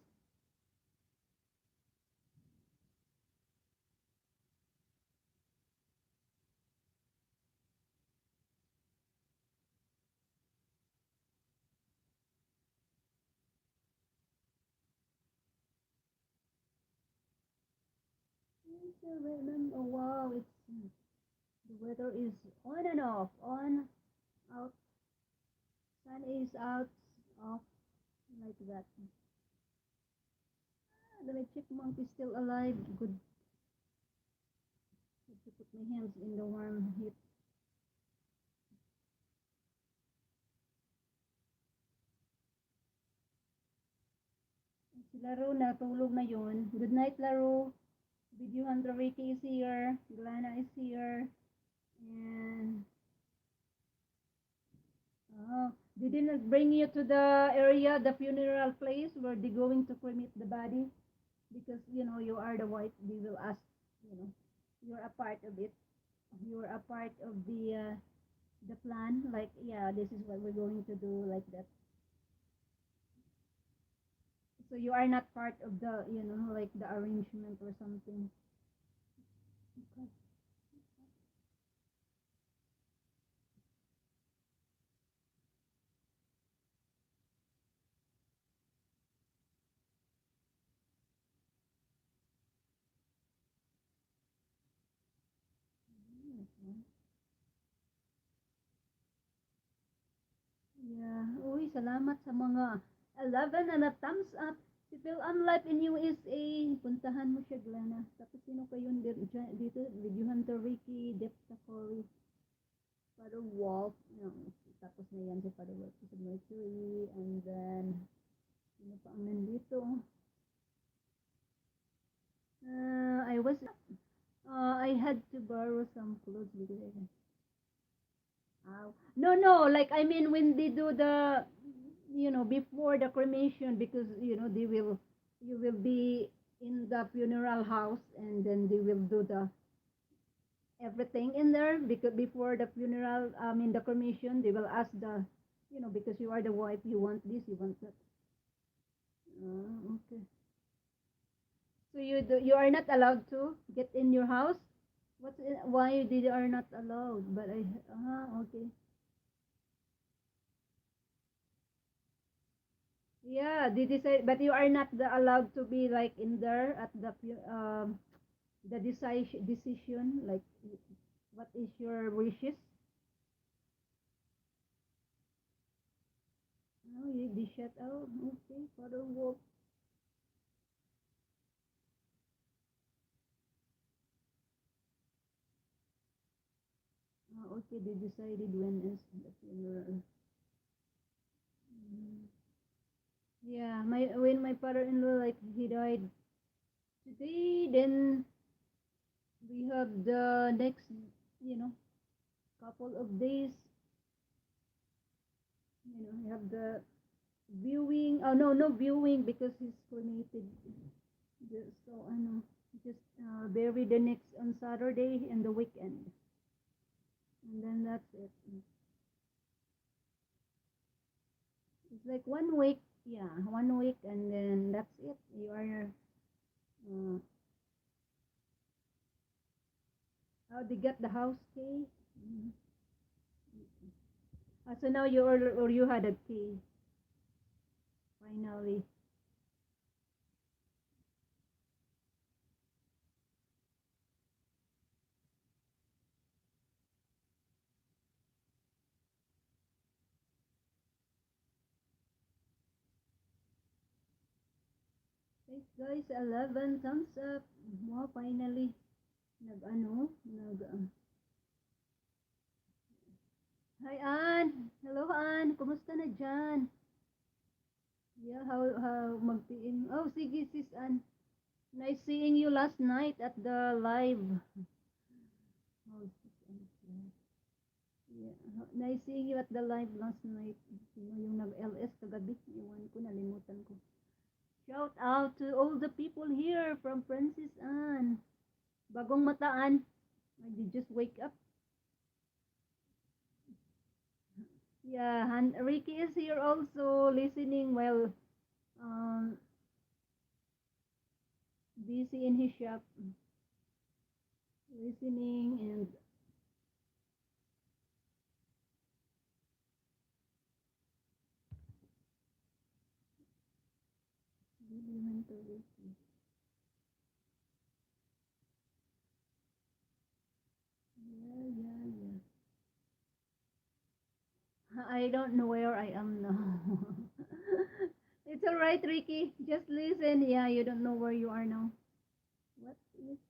S1: I still remember. Wow, it's. The weather is on and off, on, out, sun is out, off, like that. The chipmunk is still alive. Good. Have to put my hands in the warm heat. Si Laro natulog na yun. Good night, Laro. Video Hunter Ricky is here. Glana is here. And oh, they didn't bring you to the area, the funeral place where they're going to cremate the body because you know you are the wife. They will ask, you know, you're a part of it. You're a part of the plan. Like yeah, this is what we're going to do, like that. So you are not part of the, you know, like the arrangement or something. Okay. Yeah. Uy, salamat sa mga 11 and a thumbs up. Si Phil Life in USA. Puntahan mo siya, Glenna. Tapos sino kayo dito? Video Hunter Ricky, Depta Corey, Father Wolf. Tapos na yan si Father Wolf. Si Mercury. And then, sino pa ang nandito? I had to borrow some clothes because no, no, like I mean when they do the, you know, before the cremation because you know you will be in the funeral house and then they will do the everything in there because before the funeral, I mean the cremation, they will ask the, you know, because you are the wife, you want this, you want that. Okay. So you are not allowed to get in your house. Why they are not allowed? But okay. Yeah, they decide, but you are not allowed to be like in there at the decision. Like, what is your wishes? Oh, you they shut out. Okay, Father Wolf. Okay, they decided when is the funeral. Mm. Yeah, my when my father-in-law like he died today, then we have the next, you know, couple of days. You know, we have the viewing. Oh no, no viewing because he's cremated. So ano, just bury the next on Saturday and the weekend, and then that's it. It's like 1 week, yeah, 1 week, and then that's it. You are oh, they got the house key. Mm-hmm. So now you had a key finally. Thanks guys, 11 thumbs up. Wow, finally nag ano nag Hi Ann. Hello Ann. Kumusta na dyan? Yeah, how mag-PM? Oh, sige sis Ann. Nice seeing you last night at the live. Oh, sis Ann. Yeah, nice seeing you at the live last night. Sino yung nag-LS kagabi? Iwan ko, nalimutan ko. Shout out to all the people here from Princess Anne. Bagong mataan. I did just wake up. Yeah, Ricky is here also listening while um, busy in his shop, listening and yeah, I don't know where I am now. It's all right, Ricky. Just listen. Yeah, you don't know where you are now. What is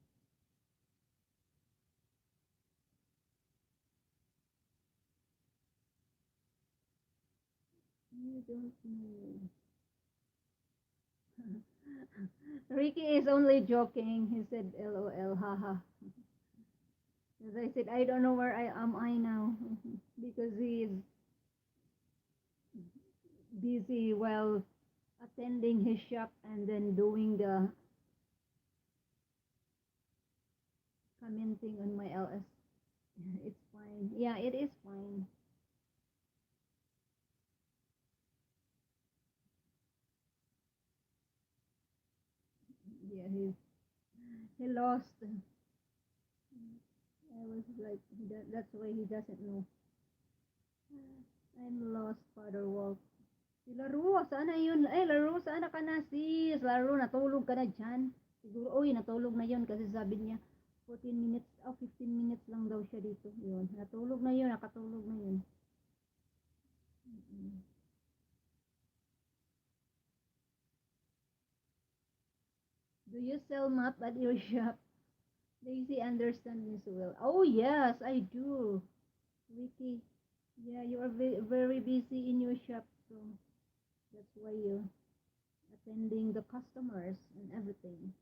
S1: you don't know? Ricky is only joking. He said, "LOL, haha." As I said, I don't know where I now because he is busy while attending his shop and then doing the commenting on my LS. It's fine. Yeah, it is fine. Yeah, he lost. I was like, that's why he doesn't know. I'm lost, Father Wolf. Si Laro, saan na yun? Eh, Laro, saan na ka na sis? Laro, natulog ka na dyan. Siguro, uy, natulog na yun kasi sabi niya, 14 minutes, 15 minutes lang daw siya dito. Yun, natulog na yun, nakatulog na yun. Mm-mm. Do you sell map at your shop? Daisy understand me so well. Oh, yes, I do. Vicky, yeah, you are very busy in your shop, so that's why you attending the customers and everything.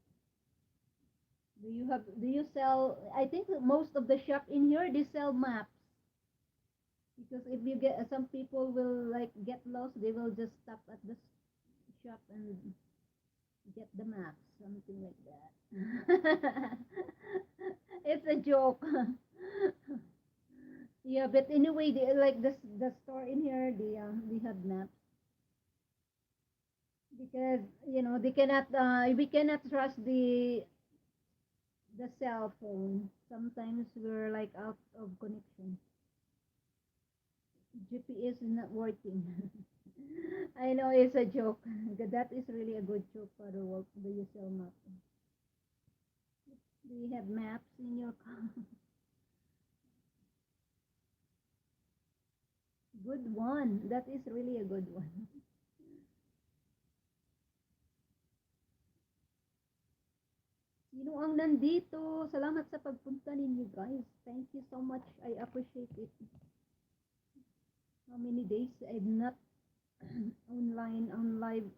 S1: Do you sell, I think that most of the shop in here they sell maps because if you get some people will like get lost, they will just stop at the shop and get the maps, something like that. It's a joke. Yeah, but anyway, like the store in here, they have maps because they cannot we cannot trust the cell phone. Sometimes we're like out of connection. GPS is not working. I know it's a joke. That is really a good joke for the work. Do you sell map? Do you have maps in your car? Good one. That is really a good one. Sino ang nandito? Salamat sa pagpunta ninyo, guys. Thank you so much. I appreciate it. How many days I'm not online, on live.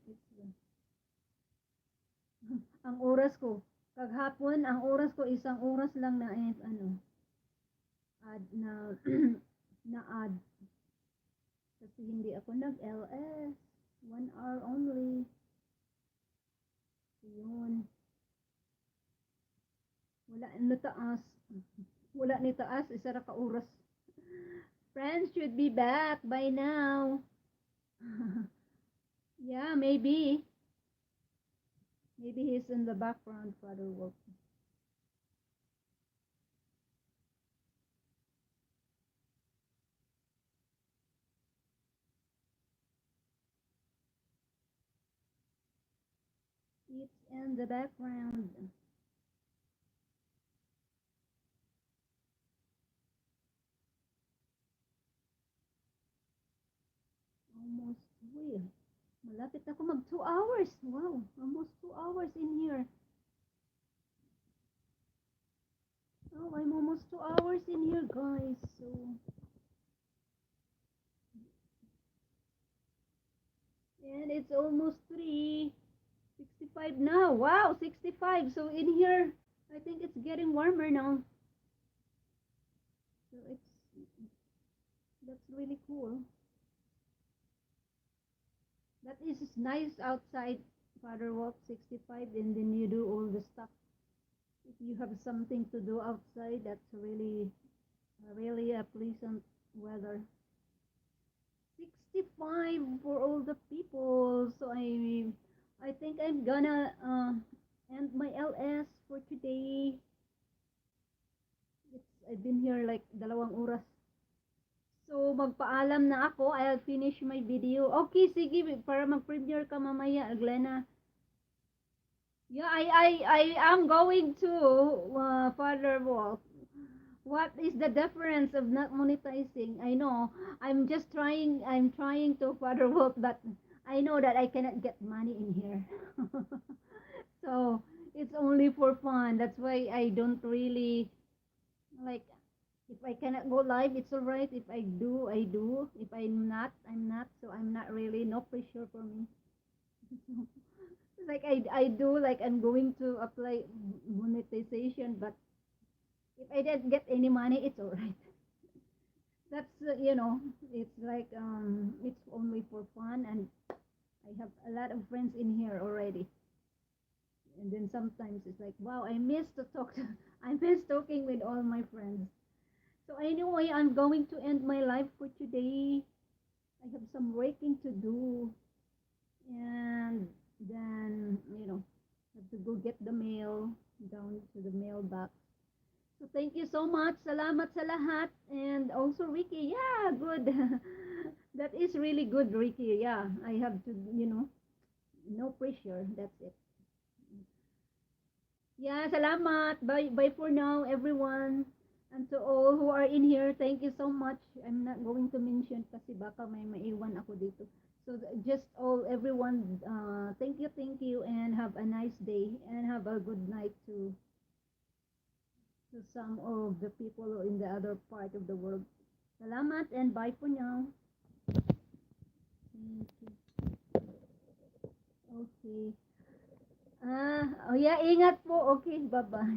S1: Ang oras ko, kaghapon, ang oras ko, isang oras lang na, add na, na-add. Kasi hindi ako nag-LS. 1 hour only. Yun. Wala na taas. Wala ni taas. Isa ra ka oras. Friends should be back by now. Yeah, maybe. Maybe he's in the background, Father Wolf. It's in the background. Almost. Uy, malapit ako mag 2 hours. Wow, almost 2 hours in here. Oh, I'm almost 2 hours in here, guys. So, and it's almost 3:65 now. Wow, 65. So in here, I think it's getting warmer now. So that's really cool. That is nice outside. Father walk 65, and then you do all the stuff. If you have something to do outside, that's really a pleasant weather. 65 for all the people. So I think I'm gonna end my LS for today. I've been here like 2 oras. So magpaalam na ako. I'll finish my video. Okay, sige, para mag-premiere ka mamaya, Glena. Yeah, I am going to Father Wolf. What is the difference of not monetizing? I know. I'm trying to further work, but I know that I cannot get money in here. So it's only for fun. That's why I don't really like, if I cannot go live, it's all right. If I do, I do. If I'm not, I'm not. So I'm not really, no pressure for me. It's like I do, like I'm going to apply monetization, but if I didn't get any money, it's all right. That's it's like it's only for fun, and I have a lot of friends in here already. And then sometimes it's like, wow, I miss to talk to, I miss talking with all my friends. So anyway, I'm going to end my life for today. I have some raking to do, and then have to go get the mail down to the mailbox. So thank you so much. Salamat sa lahat. And also Ricky, yeah, good. That is really good, Ricky. Yeah, I have to, no pressure. That's it. Yeah, salamat. Bye, bye for now, everyone. And to all who are in here, thank you so much. I'm not going to mention kasi baka may maiwan ako dito. So just all, everyone, thank you, and have a nice day, and have a good night to some of the people in the other part of the world. Salamat and bye for now. Thank you. Okay. Oh yeah, ingat po. Okay, bye-bye.